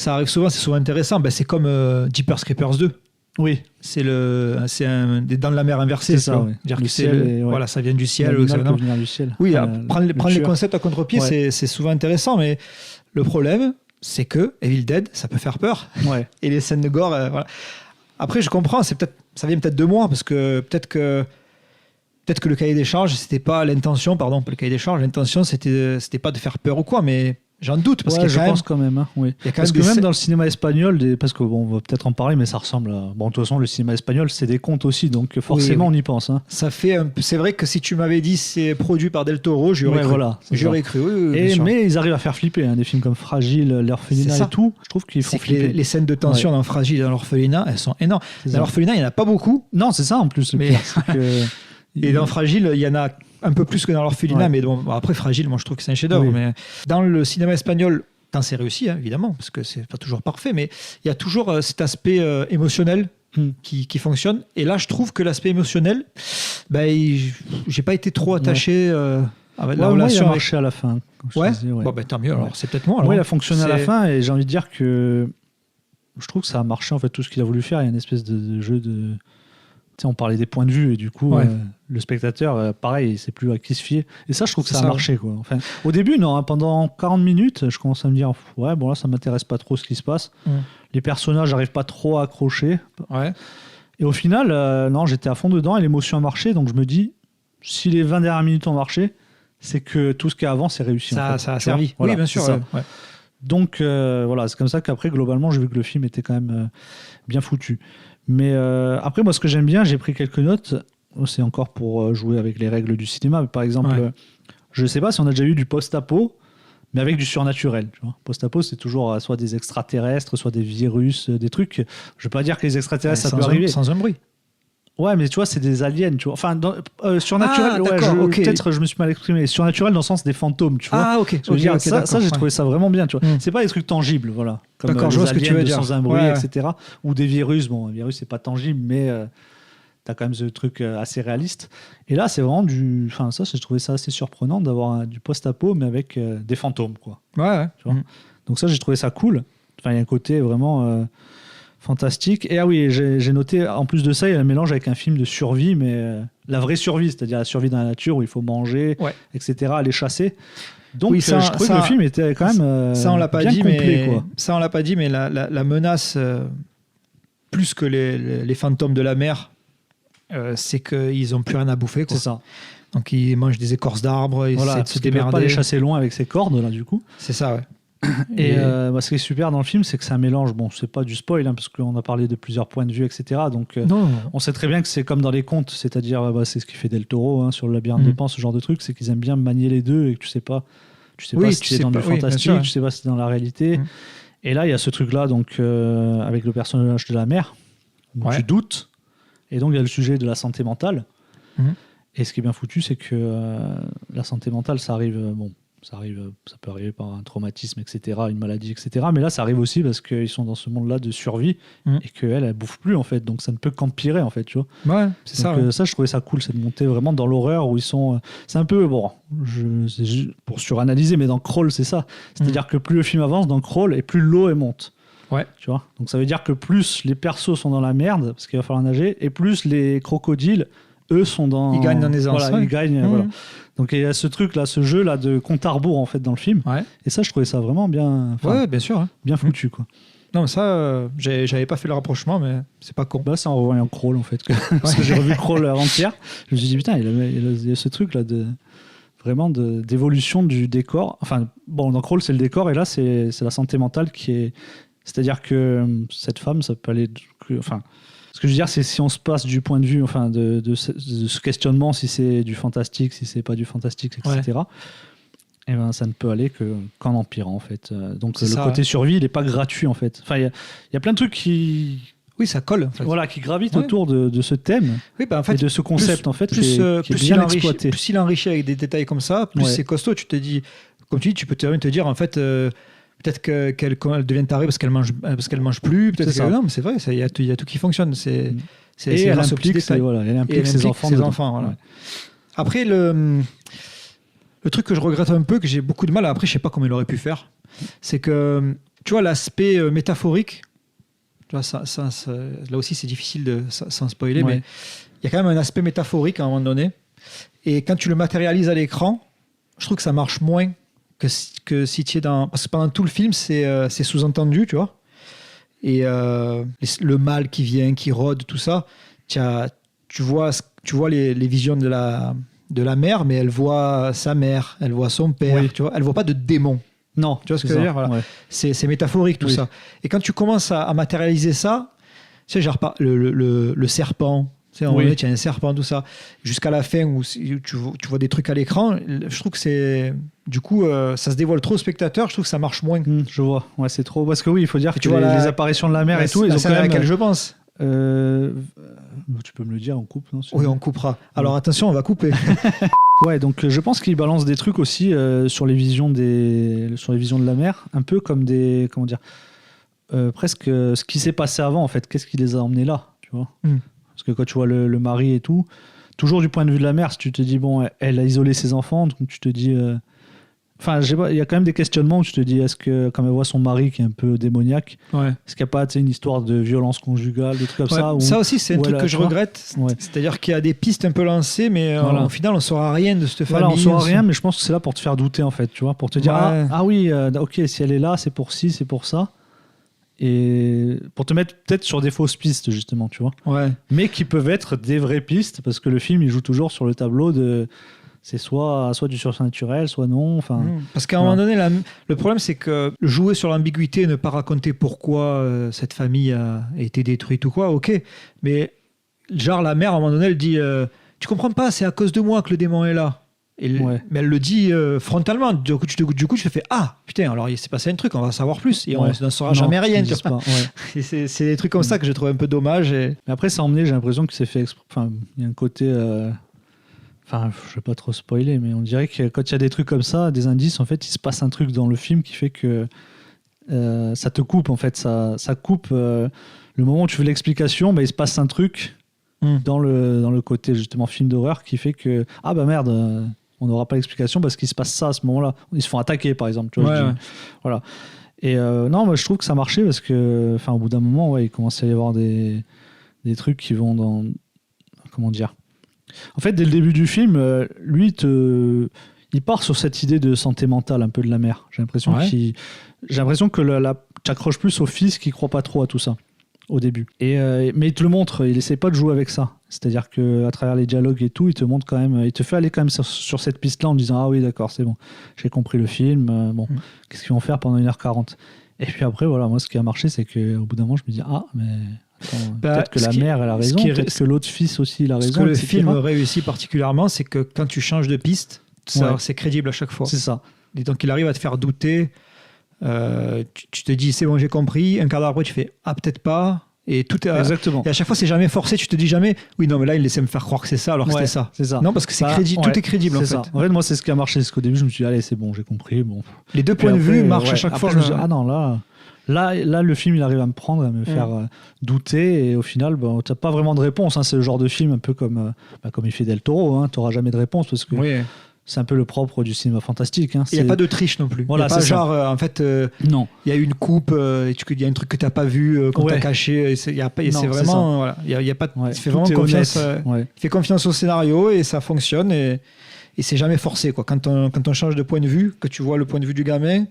arrive souvent, c'est souvent intéressant. Ben, c'est comme Jeepers Creepers 2. Oui. C'est des dents de la mer inversées. C'est ça, oui. Dire que voilà, ça vient du ciel. Venir du ciel. Oui, prendre les concepts à contre-pied, c'est souvent intéressant, mais le problème, c'est que Evil Dead, ça peut faire peur. Et les scènes de gore, voilà. Après, je comprends, ça vient peut-être de moi, parce que peut-être que le cahier des charges, c'était pas l'intention, l'intention, c'était pas de faire peur ou quoi, mais j'en doute. Parce je pense quand même. Hein, oui. Parce que même dans le cinéma espagnol, parce que on va peut-être en parler, mais ça ressemble à. Bon, de toute façon, le cinéma espagnol, c'est des contes aussi, donc forcément, on y pense. Hein. Ça fait c'est vrai que si tu m'avais dit c'est produit par Del Toro, j'aurais cru. Voilà, j'aurais cru. Mais ils arrivent à faire flipper. Hein, des films comme Fragile, L'Orphelinat et tout, je trouve qu'ils font flipper. Les scènes de tension dans Fragile et dans L'Orphelinat, elles sont énormes. Dans L'Orphelinat, il n'y en a pas beaucoup. Non, c'est ça en plus. Mais... Et dans Fragile, il y en a un peu plus que dans L'Orphelinat, mais bon, après Fragile, moi je trouve que c'est un chef-d'œuvre. Mais dans le cinéma espagnol, tant c'est réussi, hein, évidemment, parce que c'est pas toujours parfait, mais il y a toujours cet aspect émotionnel qui fonctionne. Et là, je trouve que l'aspect émotionnel, j'ai pas été trop attaché avec la relation. Il a marché à la fin. Bon, tant mieux. Alors c'est peut-être moi. Alors. Il a fonctionné à la fin, et j'ai envie de dire que je trouve que ça a marché en fait tout ce qu'il a voulu faire. Il y a une espèce de jeu de. On parlait des points de vue et du coup le spectateur pareil il sait plus à qui se fier et ça je trouve que ça a marché quoi. Enfin, au début non, pendant 40 minutes je commence à me dire bon là ça m'intéresse pas trop ce qui se passe, les personnages j'arrive pas trop à accrocher et au final non, j'étais à fond dedans et l'émotion a marché, donc je me dis si les 20 dernières minutes ont marché, c'est que tout ce qu'il y a avant c'est réussi. Ça a servi. Voilà, oui bien sûr. Donc voilà, c'est comme ça qu'après globalement j'ai vu que le film était quand même bien foutu. Mais après, moi, ce que j'aime bien, j'ai pris quelques notes. C'est encore pour jouer avec les règles du cinéma. Mais par exemple, je ne sais pas si on a déjà eu du post-apo, mais avec du surnaturel. Post-apo, c'est toujours soit des extraterrestres, soit des virus, des trucs. Je ne vais pas dire que les extraterrestres, ça peut arriver. Sans un bruit. Ouais, mais tu vois, c'est des aliens, tu vois. Enfin, surnaturel, peut-être je me suis mal exprimé. Surnaturel dans le sens des fantômes, tu vois. Ah, ok. Ça, j'ai trouvé ça vraiment bien, tu vois. C'est pas des trucs tangibles, voilà. Comme je vois ce que tu veux dire. Sans un bruit, etc. Ou des virus. Bon, un virus, c'est pas tangible, mais t'as quand même ce truc assez réaliste. Et là, c'est vraiment du... Enfin, ça, j'ai trouvé ça assez surprenant d'avoir du post-apo, mais avec des fantômes, quoi. Ouais. Tu vois. Donc ça, j'ai trouvé ça cool. Enfin, il y a un côté vraiment fantastique. Et ah oui, j'ai noté, en plus de ça, il y a un mélange avec un film de survie, mais la vraie survie, c'est-à-dire la survie dans la nature, où il faut manger, etc., aller chasser. Donc, oui, je trouvais que le film était quand même ça, on l'a pas bien dit, complet. Quoi. Ça, on l'a pas dit, mais la menace, plus que les fantômes de la mer, c'est qu'ils n'ont plus rien à bouffer. Quoi. C'est ça. Donc, ils mangent des écorces d'arbres, ils essaient de se démerder. Ils ne peuvent pas les chasser loin avec ces cordes, là, du coup. C'est ça, ouais. Et ce qui est super dans le film, c'est que c'est un mélange. Bon, c'est pas du spoil, parce qu'on a parlé de plusieurs points de vue, etc. Donc, on sait très bien que c'est comme dans les contes, c'est-à-dire, c'est ce qui fait Del Toro sur le labyrinthe de Pan, ce genre de truc, c'est qu'ils aiment bien manier les deux et que tu sais pas si c'est dans le fantastique, tu sais pas si c'est dans la réalité. Et là, il y a ce truc-là, donc avec le personnage de la mère, où tu doutes. Et donc, il y a le sujet de la santé mentale. Et ce qui est bien foutu, c'est que la santé mentale, ça arrive. Ça peut arriver par un traumatisme, etc., une maladie, etc. Mais là, ça arrive aussi parce qu'ils sont dans ce monde-là de survie et qu'elle, elle bouffe plus, en fait. Donc, ça ne peut qu'empirer, en fait, tu vois. Ouais, c'est donc, ça. Ouais. Ça, je trouvais ça cool, c'est de monter vraiment dans l'horreur où ils sont... c'est un peu, c'est pour suranalyser, mais dans Crawl, c'est ça. C'est-à-dire que plus le film avance dans Crawl et plus l'eau, elle monte. Ouais. Tu vois. Donc, ça veut dire que plus les persos sont dans la merde, parce qu'il va falloir nager, et plus les crocodiles, eux, sont dans... Ils gagnent dans les anses. Voilà, ils gagnent, voilà. Donc il y a ce truc-là, ce jeu-là de compte à rebours en fait dans le film. Ouais. Et ça, je trouvais ça vraiment bien. Ouais, bien sûr. Hein. Bien foutu, quoi. Non, mais ça, j'avais pas fait le rapprochement, mais c'est pas con. Bah, c'est en revoyant Crawl en fait. Parce que j'ai revu Crawl avant-hier. Je me suis dit, putain, il y a ce truc-là d'évolution du décor. Enfin, bon, dans Crawl, c'est le décor, et là, c'est la santé mentale qui est. C'est-à-dire que cette femme, ça peut aller. Enfin. Ce que je veux dire, c'est si on se passe du point de vue de ce questionnement, si c'est du fantastique, si c'est pas du fantastique, etc., et ben, ça ne peut aller qu'en empirant, en fait. Donc, le côté survie, il n'est pas gratuit, en fait. Enfin, il y a plein de trucs qui... Oui, ça colle, en fait. Voilà, qui gravitent autour de ce thème et de ce concept, en fait, qui est bien exploité. Plus il enrichit avec des détails comme ça, plus c'est costaud. Tu te dis, comme tu dis, tu peux te dire, en fait... peut-être qu'elle devient tarée parce qu'elle mange plus. Peut-être que non, mais c'est vrai, il y a tout qui fonctionne. Et elle implique ses enfants. Voilà. Ouais. Après, le truc que je regrette un peu, que j'ai beaucoup de mal, après je sais pas comment il aurait pu faire, c'est que tu vois l'aspect métaphorique. Tu vois, là aussi c'est difficile sans spoiler, mais il y a quand même un aspect métaphorique à un moment donné. Et quand tu le matérialises à l'écran, je trouve que ça marche moins que si tu es dans... Parce que pendant tout le film, c'est sous-entendu, tu vois. Et le mal qui vient, qui rôde, tout ça, tu vois les visions de la mère, mais elle voit sa mère, elle voit son père, tu vois. Elle voit pas de démon. Non, tu vois ce que je veux dire, voilà. C'est métaphorique, tout ça. Et quand tu commences à matérialiser ça, tu sais, genre le serpent... Tu sais, il y a un serpent, tout ça. Jusqu'à la fin, où tu vois des trucs à l'écran, je trouve que c'est... Du coup, ça se dévoile trop au spectateur, je trouve que ça marche moins. Je vois, ouais, c'est trop... Parce que oui, il faut dire que les apparitions de la mer et tout, ils ont quand même... à laquelle je pense. Tu peux me le dire, on coupe, non? Oui, on coupera. Alors attention, on va couper. Ouais, donc je pense qu'ils balancent des trucs aussi sur les visions de la mer, un peu comme des... Comment dire presque ce qui s'est passé avant, en fait. Qu'est-ce qui les a emmenés là, tu vois Parce que quand tu vois le mari et tout, toujours du point de vue de la mère, si tu te dis, bon, elle a isolé ses enfants, donc tu te dis... Enfin, il y a quand même des questionnements où tu te dis, est-ce que, quand elle voit son mari qui est un peu démoniaque, est-ce qu'il n'y a pas une histoire de violence conjugale, des trucs comme ça Ça aussi, c'est un truc que je regrette. C'est-à-dire qu'il y a des pistes un peu lancées, mais au final, on ne saura rien de cette famille. Voilà, on ne saura rien, mais je pense que c'est là pour te faire douter, en fait, tu vois, pour te dire, oui, ok, si elle est là, c'est pour ci, c'est pour ça. Et pour te mettre peut-être sur des fausses pistes, justement, tu vois. Mais qui peuvent être des vraies pistes, parce que le film, il joue toujours sur le tableau de... C'est soit du surnaturel, soit non. Parce qu'à un moment donné, le problème, c'est que jouer sur l'ambiguïté et ne pas raconter pourquoi cette famille a été détruite ou quoi, ok. Mais genre, la mère, à un moment donné, elle dit tu comprends pas, c'est à cause de moi que le démon est là. Mais elle le dit frontalement. Du coup, tu te fais putain, alors il s'est passé un truc, on va savoir plus. Et on n'en saura jamais rien. C'est des trucs comme ça que je trouve un peu dommage. Mais après, ça a emmené, j'ai l'impression que c'est fait exprès. Enfin, il y a un côté. Enfin, je vais pas trop spoiler, mais on dirait que quand il y a des trucs comme ça, des indices, en fait, il se passe un truc dans le film qui fait que ça te coupe, en fait. Ça coupe le moment où tu veux l'explication, il se passe un truc dans le côté justement film d'horreur qui fait que ah bah merde, on n'aura pas l'explication parce qu'il se passe ça à ce moment-là. Ils se font attaquer par exemple. Tu vois, voilà. Et non, moi je trouve que ça marchait parce que au bout d'un moment, il commence à y avoir des trucs qui vont dans... Comment dire ? En fait, dès le début du film, lui, il part sur cette idée de santé mentale un peu de la mère. J'ai l'impression que tu accroches plus au fils qui croit pas trop à tout ça au début. Mais il te le montre, il essaie pas de jouer avec ça. C'est-à-dire qu'à travers les dialogues et tout, il te montre quand même, il te fait aller quand même sur cette piste-là en disant ah oui d'accord, c'est bon, j'ai compris le film. Qu'est-ce qu'ils vont faire pendant 1h40 ? Et puis après, voilà, moi ce qui a marché, c'est qu'au bout d'un moment, je me dis ah mais... peut-être que la mère elle a raison, peut-être que l'autre fils aussi il a raison. Ce que le film réussit particulièrement, c'est que quand tu changes de piste, c'est crédible à chaque fois. C'est ça. Et donc il arrive à te faire douter. Tu te dis c'est bon, j'ai compris. Un quart d'heure après, tu fais ah peut-être pas. Et tout est exactement. Et à chaque fois, c'est jamais forcé. Tu te dis jamais oui non mais là il laissait me faire croire que c'est ça alors que c'était ça. C'est ça. Non parce que c'est crédible. Tout est crédible en fait. En fait, moi c'est ce qui a marché. Parce qu'au début, je me suis dit allez c'est bon, j'ai compris. Bon. Les deux points de vue marchent à chaque fois. Je me dis ah non là, le film, il arrive à me prendre, à me faire douter, et au final, tu n'as pas vraiment de réponse. Hein. C'est le genre de film un peu comme il fait Del Toro. Hein. Tu n'auras jamais de réponse parce que c'est un peu le propre du cinéma fantastique. Hein. Il n'y a pas de triche non plus. Voilà, il n'y a pas genre, en fait, non. Il y a une coupe, il y a un truc que tu n'as pas vu, qu'on t'a caché. C'est vraiment, voilà, il y a pas. Il fait vraiment confiance. Il fait confiance au scénario et ça fonctionne et c'est jamais forcé quoi. Quand on change de point de vue, que tu vois le point de vue du gamin.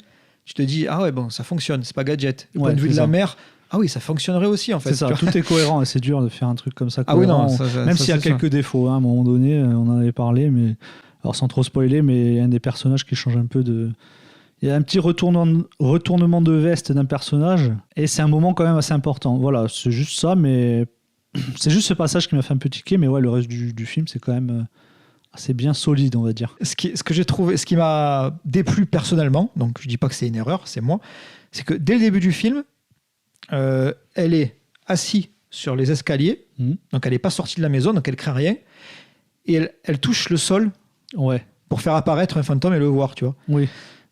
Tu te dis, ah ouais, bon, ça fonctionne, c'est pas gadget. Le point de vue de la mère, ah oui, ça fonctionnerait aussi en fait. C'est ça, tout est cohérent et c'est dur de faire un truc comme ça. Ah oui, non, même s'il y a quelques défauts, hein, à un moment donné, on en avait parlé, mais alors sans trop spoiler, mais il y a un des personnages qui change un peu de. Il y a un petit retournement de veste d'un personnage et c'est un moment quand même assez important. Voilà, c'est juste ça, mais c'est juste ce passage qui m'a fait un peu tiquer, mais ouais, le reste du film, c'est quand même. C'est bien solide, on va dire. Ce que j'ai trouvé, ce qui m'a déplu personnellement, donc je dis pas que c'est une erreur, c'est moi, c'est que dès le début du film, elle est assise sur les escaliers, donc elle n'est pas sortie de la maison, donc elle craint rien, et elle touche le sol pour faire apparaître un fantôme et le voir, tu vois. Oui.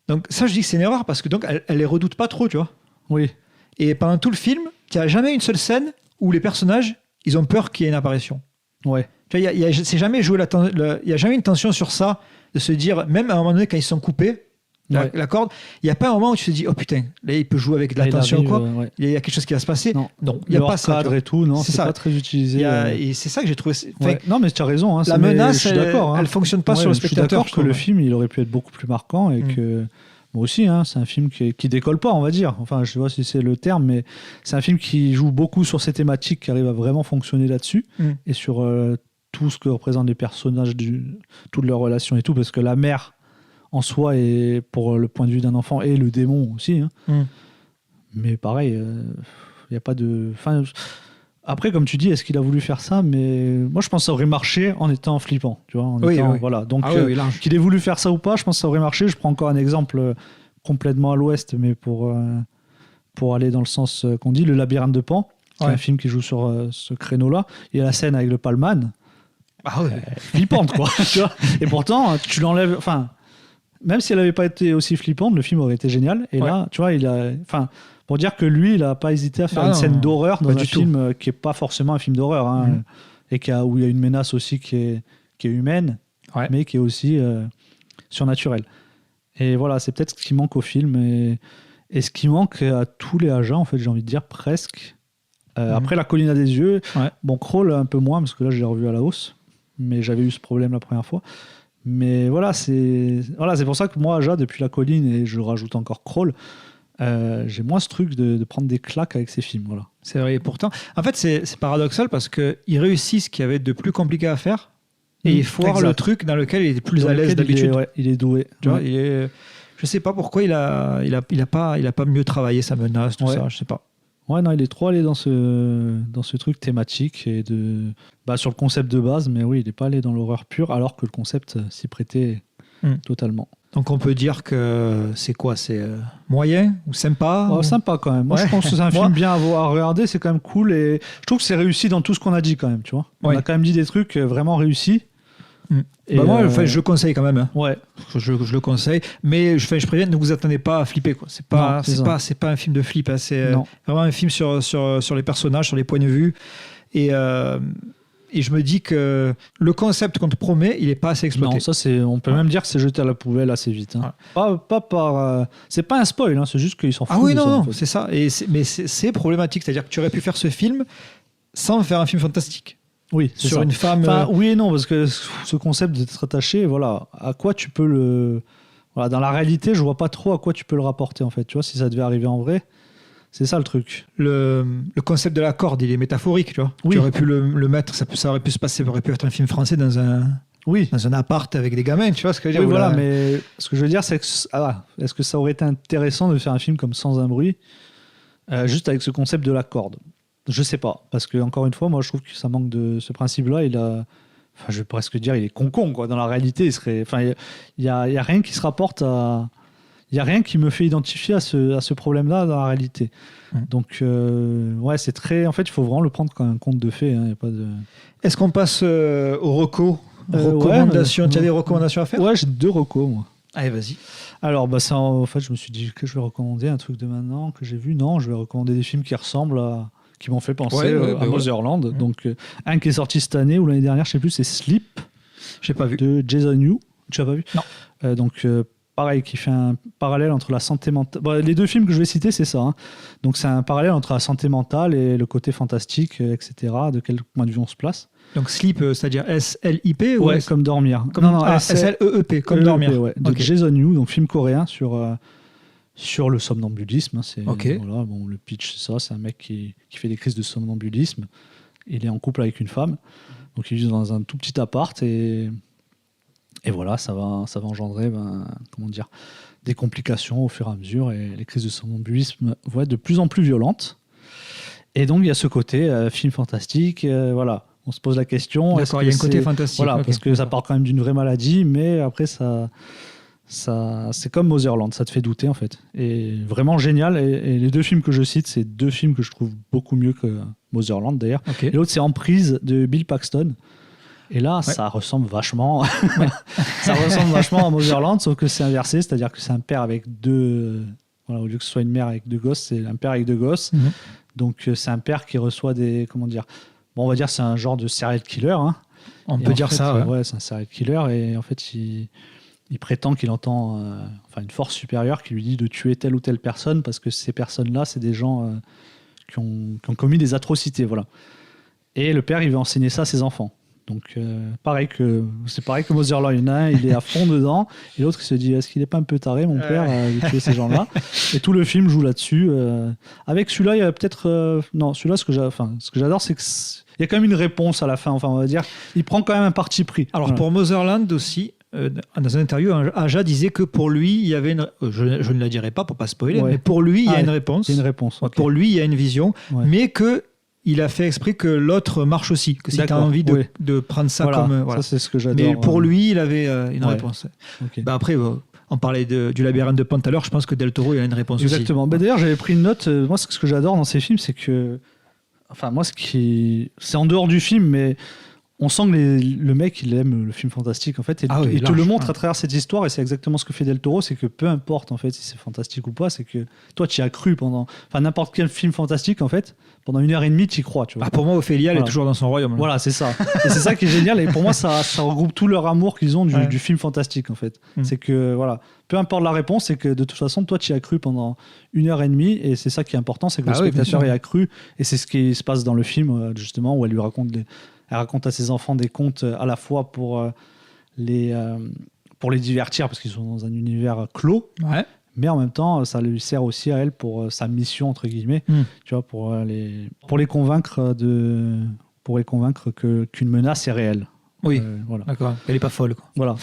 Donc ça, je dis que c'est une erreur parce que donc elle les redoute pas trop, tu vois. Oui. Et pendant tout le film, il n'y a jamais une seule scène où les personnages, ils ont peur qu'il y ait une apparition. Ouais. C'est jamais joué il n'y a jamais une tension sur ça, de se dire, même à un moment donné, quand ils sont coupés, la corde, il n'y a pas un moment où tu te dis, oh putain, là il peut jouer avec de la tension ou quoi. Il y a quelque chose qui va se passer. Non, il n'y a pas ça. Cadre et tout, non, c'est pas très utilisé. Et c'est ça que j'ai trouvé. Non, mais tu as raison. Hein, la menace, elle ne fonctionne pas sur le spectateur. Je suis d'accord que le film, il aurait pu être beaucoup plus marquant et que. Moi aussi, hein, c'est un film qui décolle pas, on va dire. Enfin, je sais pas si c'est le terme, mais c'est un film qui joue beaucoup sur ces thématiques, qui arrive à vraiment fonctionner là-dessus et sur tout ce que représentent les personnages, toutes leurs relations et tout, parce que la mère en soi est pour le point de vue d'un enfant et le démon aussi. Hein. Mais pareil, il n'y a pas de. Enfin, après, comme tu dis, est-ce qu'il a voulu faire ça ? Mais moi, je pense que ça aurait marché en étant flippant, tu vois. Voilà. Donc, qu'il ait voulu faire ça ou pas, je pense que ça aurait marché. Je prends encore un exemple complètement à l'ouest, mais pour aller dans le sens qu'on dit, Le Labyrinthe de Pan, qui est un film qui joue sur ce créneau-là. Il y a la scène avec le Palman. Flippante, quoi. Tu vois. Et pourtant, tu l'enlèves. Enfin, même si elle n'avait pas été aussi flippante, le film aurait été génial. Et là, tu vois, il a. Enfin. Pour dire que lui, il n'a pas hésité à faire une scène d'horreur dans un film qui n'est pas forcément un film d'horreur, hein, et où il y a une menace aussi qui est humaine, mais qui est aussi surnaturelle. Et voilà, c'est peut-être ce qui manque au film, et ce qui manque à tous les agents, en fait, j'ai envie de dire, presque. Après La Colline à des yeux, bon, Crawl un peu moins, parce que là, je l'ai revu à la hausse, mais j'avais eu ce problème la première fois. Mais voilà, c'est pour ça que moi, Aja, depuis La Colline, et je rajoute encore Crawl, j'ai moins ce truc de prendre des claques avec ces films. Voilà. C'est vrai, et pourtant, en fait, c'est paradoxal parce qu'ils réussissent ce qu'il y avait de plus compliqué à faire et ils foirent le truc dans lequel il est plus à l'aise d'habitude. Il est doué. Tu vois, je sais pas pourquoi il a pas mieux travaillé sa menace, tout ça, je sais pas. Ouais, non, il est trop allé dans ce truc thématique et sur le concept de base, mais oui, il n'est pas allé dans l'horreur pure alors que le concept s'y prêtait totalement. Donc on peut dire que c'est quoi ? C'est moyen ou sympa ? Sympa quand même. Moi je pense que c'est un film bien à regarder, c'est quand même cool et je trouve que c'est réussi dans tout ce qu'on a dit quand même, tu vois. On a quand même dit des trucs vraiment réussis. Et moi, je le conseille quand même. Hein. Ouais. Je le conseille, mais je préviens, ne vous attendez pas à flipper quoi. C'est pas un film de flip, hein. C'est vraiment un film sur les personnages, sur les points de vue et et je me dis que le concept qu'on te promet, il n'est pas assez exploité. Non, ça on peut même dire que c'est jeté à la poubelle assez vite. Hein. Pas par. C'est pas un spoil, hein, c'est juste qu'ils s'en foutent. Ah oui, non, en fait. c'est ça. Mais c'est problématique, c'est-à-dire que tu aurais pu faire ce film sans faire un film fantastique. Oui, sur une femme. Enfin, oui et non, parce que ce concept d'être attaché, voilà, à quoi tu peux le. Voilà, dans la réalité, je vois pas trop à quoi tu peux le rapporter en fait. Tu vois, si ça devait arriver en vrai, c'est ça le truc. Le concept de la corde, il est métaphorique, tu vois. Oui. Tu aurais pu le mettre, ça aurait pu se passer, ça aurait pu être un film français dans un appart avec des gamins, tu vois ce que je veux dire. Oui, voilà, mais ce que je veux dire, c'est que est-ce que ça aurait été intéressant de faire un film comme Sans un bruit, juste avec ce concept de la corde? Je sais pas, parce que encore une fois, moi, je trouve que ça manque de ce principe-là. Enfin, je vais presque dire, il est con-con, quoi. Dans la réalité, il y a rien qui se rapporte à. Il y a rien qui me fait identifier à ce problème-là dans la réalité. Donc, ouais, c'est très. En fait, il faut vraiment le prendre comme un conte de fées. Hein, y a pas de. Est-ce qu'on passe aux recommandations? Tu as des recommandations à faire? Ouais, j'ai 2 recos, moi. Allez, vas-y. Alors, en fait, je me suis dit que je vais recommander un truc de maintenant que j'ai vu. Non, je vais recommander des films qui ressemblent qui m'ont fait penser à Motherland. Donc, un qui est sorti cette année ou l'année dernière, je sais plus, c'est Sleep. J'ai pas vu. De Jason Yu. Tu as pas vu? Non. Donc, pareil, qui fait un parallèle entre la santé mentale. Bon, les 2 films que je vais citer, c'est ça. Hein. Donc, c'est un parallèle entre la santé mentale et le côté fantastique, etc. De quel point de vue on se place. Donc, Sleep, c'est-à-dire S-L-I-P ou comme dormir. S-L-E-E-P, comme dormir. Ouais. Donc, Jason Yu, donc film coréen sur le somnambulisme. Voilà, bon, le pitch, c'est ça. C'est un mec qui fait des crises de somnambulisme. Il est en couple avec une femme. Donc, il vit dans un tout petit appart et voilà, ça va engendrer des complications au fur et à mesure. Et les crises de somnambulisme vont être de plus en plus violentes. Et donc, il y a ce côté film fantastique. Voilà, on se pose la question. D'accord, il y a un côté fantastique. Voilà, parce que ça part quand même d'une vraie maladie, mais après, ça c'est comme Motherland, ça te fait douter en fait. Et vraiment génial. Et les 2 films que je cite, c'est 2 films que je trouve beaucoup mieux que Motherland d'ailleurs. Et l'autre, c'est Emprise de Bill Paxton. Et là, ça ressemble vachement. Ça ressemble vachement à Motherland, sauf que c'est inversé, c'est-à-dire que c'est un père avec 2. Voilà, au lieu que ce soit une mère avec 2 gosses, c'est un père avec 2 gosses. Donc c'est un père qui reçoit des. Comment dire? Bon, on va dire c'est un genre de serial killer. Hein. On peut dire ça. Ouais, c'est un serial killer. Et en fait, il prétend qu'il entend une force supérieure qui lui dit de tuer telle ou telle personne parce que ces personnes-là, c'est des gens qui ont commis des atrocités. Voilà. Et le père, il veut enseigner ça à ses enfants. Donc, c'est pareil que Motherland. Il y en a un, il est à fond dedans, et l'autre, il se dit est-ce qu'il n'est pas un peu taré, mon père, de tuer ces gens-là? Et tout le film joue là-dessus. Avec celui-là, il y a peut-être. Non, celui-là, ce que j'adore, c'est qu'il y a quand même une réponse à la fin. Enfin, on va dire, il prend quand même un parti pris. Alors, pour Motherland aussi, dans une interview, Aja disait que pour lui, il y avait une. Je ne la dirai pas pour ne pas spoiler, mais pour lui, il y a une réponse. C'est une réponse. Okay. Pour lui, il y a une vision, mais que. Il a fait exprès que l'autre marche aussi, que si tu as envie de prendre ça comme... Voilà. Ça, c'est ce que j'adore. Mais pour lui, il avait une réponse. Okay. Après, on parlait du labyrinthe de Pan tout à l'heure, je pense que Del Toro, il a une réponse aussi. Exactement. D'ailleurs, j'avais pris une note. Moi, ce que j'adore dans ces films, c'est que... Enfin, moi, c'est en dehors du film, mais on sent que le mec, il aime le film fantastique, en fait, et il te le montre à travers cette histoire, et c'est exactement ce que fait Del Toro, c'est que peu importe, en fait, si c'est fantastique ou pas, c'est que toi, tu y as cru pendant... Enfin, n'importe quel film fantastique, en fait, pendant 1h30, tu y crois, tu vois. Pour moi, Ophélia, elle est toujours dans son royaume. Voilà, c'est ça. Et c'est ça qui est génial, et pour moi, ça regroupe tout leur amour qu'ils ont du film fantastique, en fait. C'est que, voilà, peu importe la réponse, c'est que de toute façon, toi, tu y as cru pendant 1h30, et c'est ça qui est important, c'est que le spectateur y a cru, et c'est ce qui se passe dans le film, justement, où elle lui raconte Elle raconte à ses enfants des contes à la fois pour les divertir, parce qu'ils sont dans un univers clos, mais en même temps, ça lui sert aussi à elle pour sa mission, entre guillemets, tu vois, pour les convaincre qu'une menace est réelle. Oui, voilà. D'accord. Elle n'est pas folle, quoi. Voilà.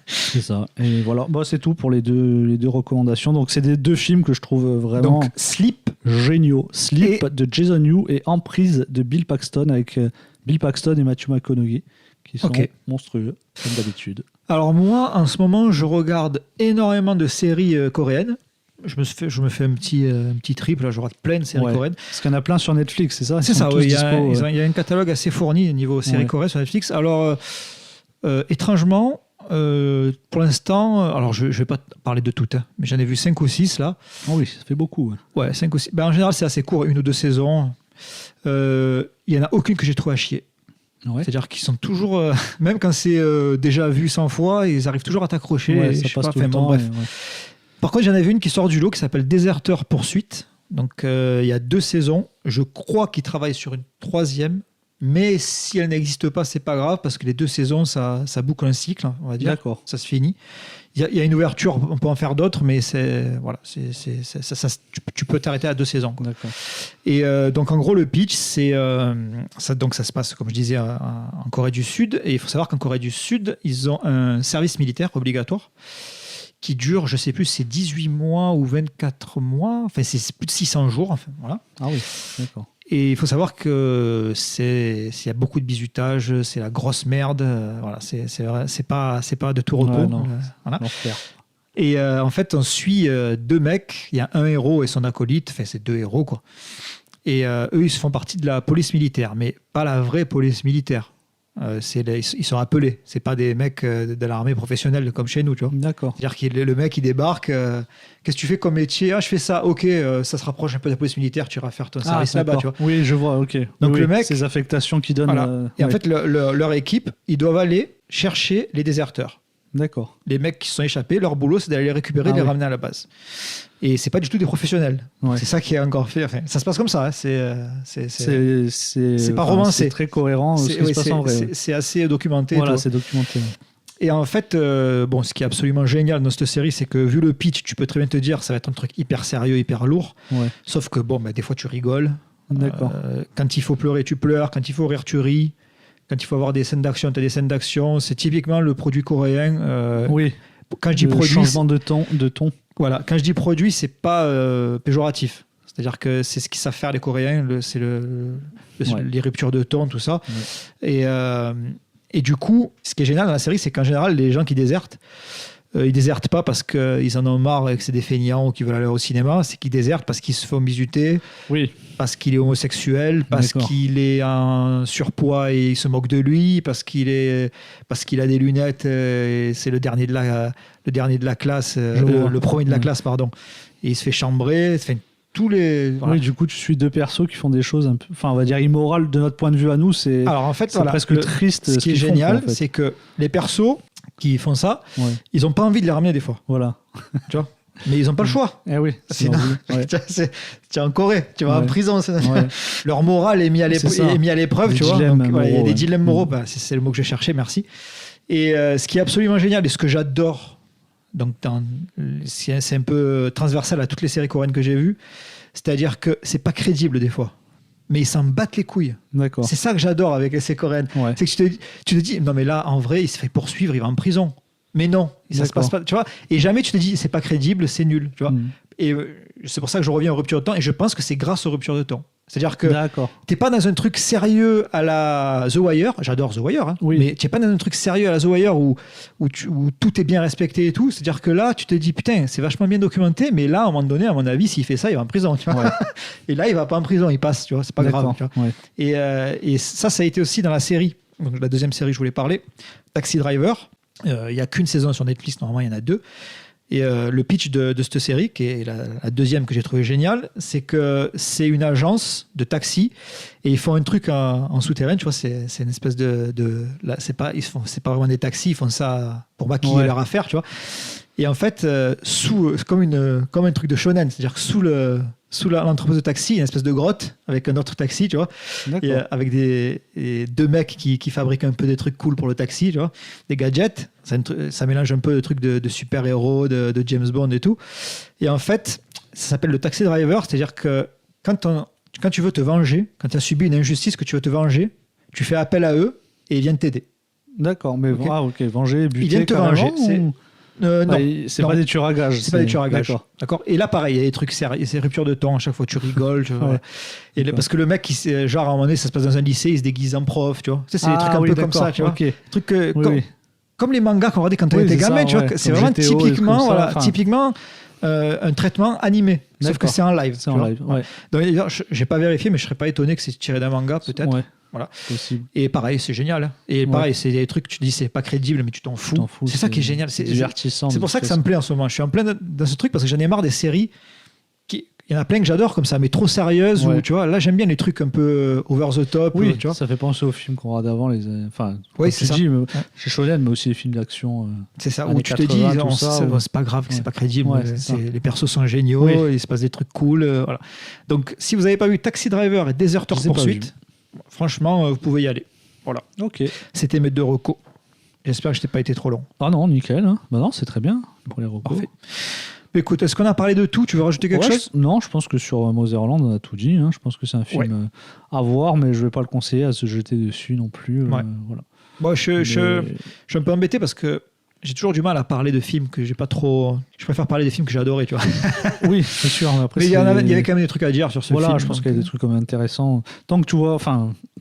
C'est ça. Et voilà, c'est tout pour les deux recommandations. Donc, c'est des 2 films que je trouve vraiment... Donc, Sleep. Géniaux. Sleep de Jason Yu et Emprise de Bill Paxton, avec... Bill Paxton et Matthew McConaughey, qui sont monstrueux, comme d'habitude. Alors moi, en ce moment, je regarde énormément de séries coréennes. Je me fais un petit trip, là, je regarde plein de séries coréennes. Parce qu'il y en a plein sur Netflix, c'est ça? C'est ça, oui. Il y a un catalogue assez fourni au niveau séries coréennes sur Netflix. Alors, étrangement, pour l'instant, alors je ne vais pas parler de toutes, mais j'en ai vu 5 ou 6 là. Oh oui, ça fait beaucoup. Ouais, 5 ou 6. En général, c'est assez court, 1 ou 2 saisons. Il n'y en a aucune que j'ai trouvé à chier. Ouais. C'est-à-dire qu'ils sont toujours, même quand c'est déjà vu 100 fois, ils arrivent toujours à t'accrocher. Ouais, ça passe tout le temps. Bref. Ouais. Par contre, j'en avais une qui sort du lot qui s'appelle Déserteur Poursuite. Donc, il y a 2 saisons. Je crois qu'ils travaillent sur une 3e. Mais si elle n'existe pas, c'est pas grave parce que les 2 saisons, ça boucle un cycle, on va dire. D'accord. Ça se finit. Il y a une ouverture, on peut en faire d'autres, mais tu peux t'arrêter à 2 saisons. Quoi. D'accord. Et donc en gros, le pitch, ça se passe, comme je disais, en Corée du Sud. Et il faut savoir qu'en Corée du Sud, ils ont un service militaire obligatoire qui dure, je sais plus, c'est 18 mois ou 24 mois. Enfin, c'est plus de 600 jours. Enfin, voilà. Ah oui, d'accord. Et il faut savoir que il y a beaucoup de bizutage, c'est la grosse merde. Voilà, c'est pas de tout repos. Voilà. Et en fait, on suit 2 mecs. Il y a un héros et son acolyte. Enfin, c'est 2 héros, quoi. Et eux, ils font partie de la police militaire, mais pas la vraie police militaire. Ils sont appelés. C'est pas des mecs de l'armée professionnelle comme chez nous, tu vois. D'accord. C'est-à-dire que le mec, il débarque. Qu'est-ce que tu fais comme métier ? Ah, je fais ça. Ok, ça se rapproche un peu de la police militaire. Tu iras faire ton service là-bas, tu vois. Oui, je vois. Ok. Donc oui, le mec, ces affectations qui donnent. Voilà. Et en fait, leur équipe, ils doivent aller chercher les déserteurs. D'accord. Les mecs qui se sont échappés, leur boulot, c'est d'aller les récupérer, et les ramener à la base. Et c'est pas du tout des professionnels. Ouais. C'est ça qui est encore fait. Enfin, ça se passe comme ça. Hein. C'est pas romancé. C'est très cohérent. C'est assez documenté. Voilà, c'est documenté. Et en fait, ce qui est absolument génial dans cette série, c'est que vu le pitch, tu peux très bien te dire ça va être un truc hyper sérieux, hyper lourd. Ouais. Sauf que des fois, tu rigoles. D'accord. Quand il faut pleurer, tu pleures. Quand il faut rire, tu ris. Quand il faut avoir des scènes d'action, tu as des scènes d'action. C'est typiquement le produit coréen. Oui. Quand je dis produit, changement de ton. Voilà. Quand je dis produit, c'est pas péjoratif. C'est-à-dire que c'est ce qu'ils savent faire les Coréens. C'est les ruptures de ton, tout ça. Ouais. Et du coup, ce qui est génial dans la série, c'est qu'en général, les gens qui désertent, ils désertent pas parce qu'ils en ont marre et que c'est des feignants ou qu'ils veulent aller au cinéma. C'est qu'ils désertent parce qu'ils se font bisuter, parce qu'il est homosexuel, parce qu'il est en surpoids et ils se moquent de lui, parce qu'il a des lunettes et c'est le dernier de la classe, le premier de la classe, pardon. Et il se fait chambrer. Tous les... Voilà. Oui, du coup, tu suis 2 persos qui font des choses un peu, on va dire immorales de notre point de vue à nous. Alors en fait, presque triste. Ce qui est génial, c'est que les persos qui font ça, ils n'ont pas envie de les ramener des fois. Voilà. Tu vois. Mais ils n'ont pas le choix. Eh oui. Sinon, tu es en Corée, tu vas en prison. Leur morale est mis à l'épreuve, tu vois. Il y a des dilemmes moraux. C'est le mot que je cherchais, merci. Et ce qui est absolument génial et ce que j'adore, donc c'est un peu transversal à toutes les séries coréennes que j'ai vues, c'est-à-dire que c'est pas crédible des fois. Mais ils s'en battent les couilles. D'accord. C'est ça que j'adore avec les séries coréennes. Ouais. C'est que tu te dis, non mais là, en vrai, il se fait poursuivre, il va en prison. Mais non, ça se passe pas, tu vois. Et jamais tu te dis, c'est pas crédible, c'est nul, tu vois. Et c'est pour ça que je reviens aux ruptures de temps. Et je pense que c'est grâce aux ruptures de temps. C'est-à-dire que t'es pas dans un truc sérieux à la The Wire. J'adore The Wire, hein, mais t'es pas dans un truc sérieux à la The Wire où tout est bien respecté et tout. C'est-à-dire que là, tu te dis, putain, c'est vachement bien documenté, mais là, à un moment donné, à mon avis, s'il fait ça, il va en prison. Tu vois. Ouais. Et là, il va pas en prison, il passe, tu vois. C'est pas grave. Tu vois. Ouais. Et ça a été aussi dans la série. Donc, la deuxième série, je voulais parler, Taxi Driver. Il y a qu'une saison sur Netflix, normalement, il y en a 2. Et le pitch de cette série, qui est la deuxième que j'ai trouvé géniale, c'est que c'est une agence de taxi et ils font un truc en souterrain, tu vois, c'est une espèce là, c'est pas vraiment des taxis, ils font ça pour maquiller leur affaire, tu vois. Et en fait, comme un truc de shonen, c'est-à-dire que sous l'entreprise de taxi, il y a une espèce de grotte avec un autre taxi, tu vois, et avec des 2 mecs qui fabriquent un peu des trucs cool pour le taxi, tu vois, des gadgets. Ça mélange un peu de trucs de super-héros, de James Bond et tout. Et en fait, ça s'appelle le taxi driver, c'est-à-dire que quand tu veux te venger, quand tu as subi une injustice, que tu veux te venger, tu fais appel à eux et ils viennent t'aider. D'accord, mais venger, buter. Ils viennent te venger. Non, c'est pas des tueurs à gages. C'est pas des tueurs à gages. D'accord. Et là, pareil, il y a des trucs sérieux, c'est rupture de temps. À chaque fois, tu rigoles. Tu vois. Et parce que le mec, genre, à un moment donné, ça se passe dans un lycée, il se déguise en prof, tu vois. C'est des trucs un peu comme ça, tu vois. Trucs comme les mangas qu'on regardait quand on était gamin, tu vois. C'est vraiment typiquement un traitement animé. Sauf que c'est en live. C'est en live, ouais. Donc, d'ailleurs, j'ai pas vérifié, mais je serais pas étonné que c'est tiré d'un manga, peut-être. Ouais. Voilà. Possible. Et pareil, c'est génial. Et pareil, c'est des trucs, tu te dis, c'est pas crédible, mais tu t'en fous. C'est ça qui est génial. C'est divertissant. C'est pour ça que ça me plaît en ce moment. Je suis en plein dans ce truc parce que j'en ai marre des séries Il y en a plein que j'adore comme ça, mais trop sérieuses. Ou, tu vois, là, j'aime bien les trucs un peu over the top. Oui, tu vois. Ça fait penser aux films qu'on regarde avant. Enfin, oui, c'est ça. Dis, chez Shonen, mais aussi les films d'action. C'est ça, où tu te dis, c'est pas grave, c'est pas crédible. Les persos sont géniaux, il se passe des trucs cool. Voilà. Donc, si vous n'avez pas vu Taxi Driver et Desert Pursuit, franchement, vous pouvez y aller. Voilà. Ok. C'était mes 2 recos. J'espère que je t'ai pas été trop long. Ah non, nickel. Hein. Bah non, c'est très bien pour les recos. Parfait. Écoute, est-ce qu'on a parlé de tout? Tu veux rajouter quelque chose? Non, je pense que sur Motherland, on a tout dit. Hein. Je pense que c'est un film à voir, mais je ne vais pas le conseiller à se jeter dessus non plus. Voilà. Moi, je suis un peu embêté parce que j'ai toujours du mal à parler de films que j'ai pas trop. Je préfère parler des films que j'ai adorés, tu vois. Oui, c'est sûr. Mais, après, mais il y avait quand même des trucs à dire sur ce film. Je pense qu'il y a des trucs comme intéressants.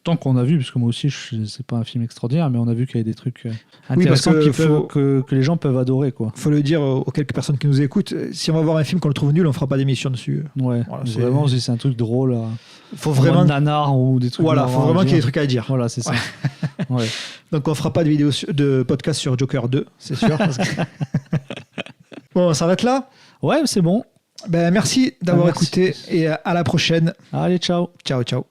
Tant qu'on a vu, parce que moi aussi, c'est pas un film extraordinaire, mais on a vu qu'il y a des trucs intéressants que les gens peuvent adorer, quoi. Faut le dire aux quelques personnes qui nous écoutent. Si on va voir un film qu'on le trouve nul, on fera pas d'émission dessus. Ouais. Voilà, vraiment, si c'est un truc drôle. Faut vraiment nanar ou des trucs. Voilà, faut vraiment qu'il y ait des trucs à dire. Voilà, c'est ça. Ouais. Donc on fera pas de podcast sur Joker 2, c'est sûr. Bon, on s'arrête là. Ouais, c'est bon. Merci d'avoir écouté et à la prochaine. Allez, ciao. Ciao, ciao.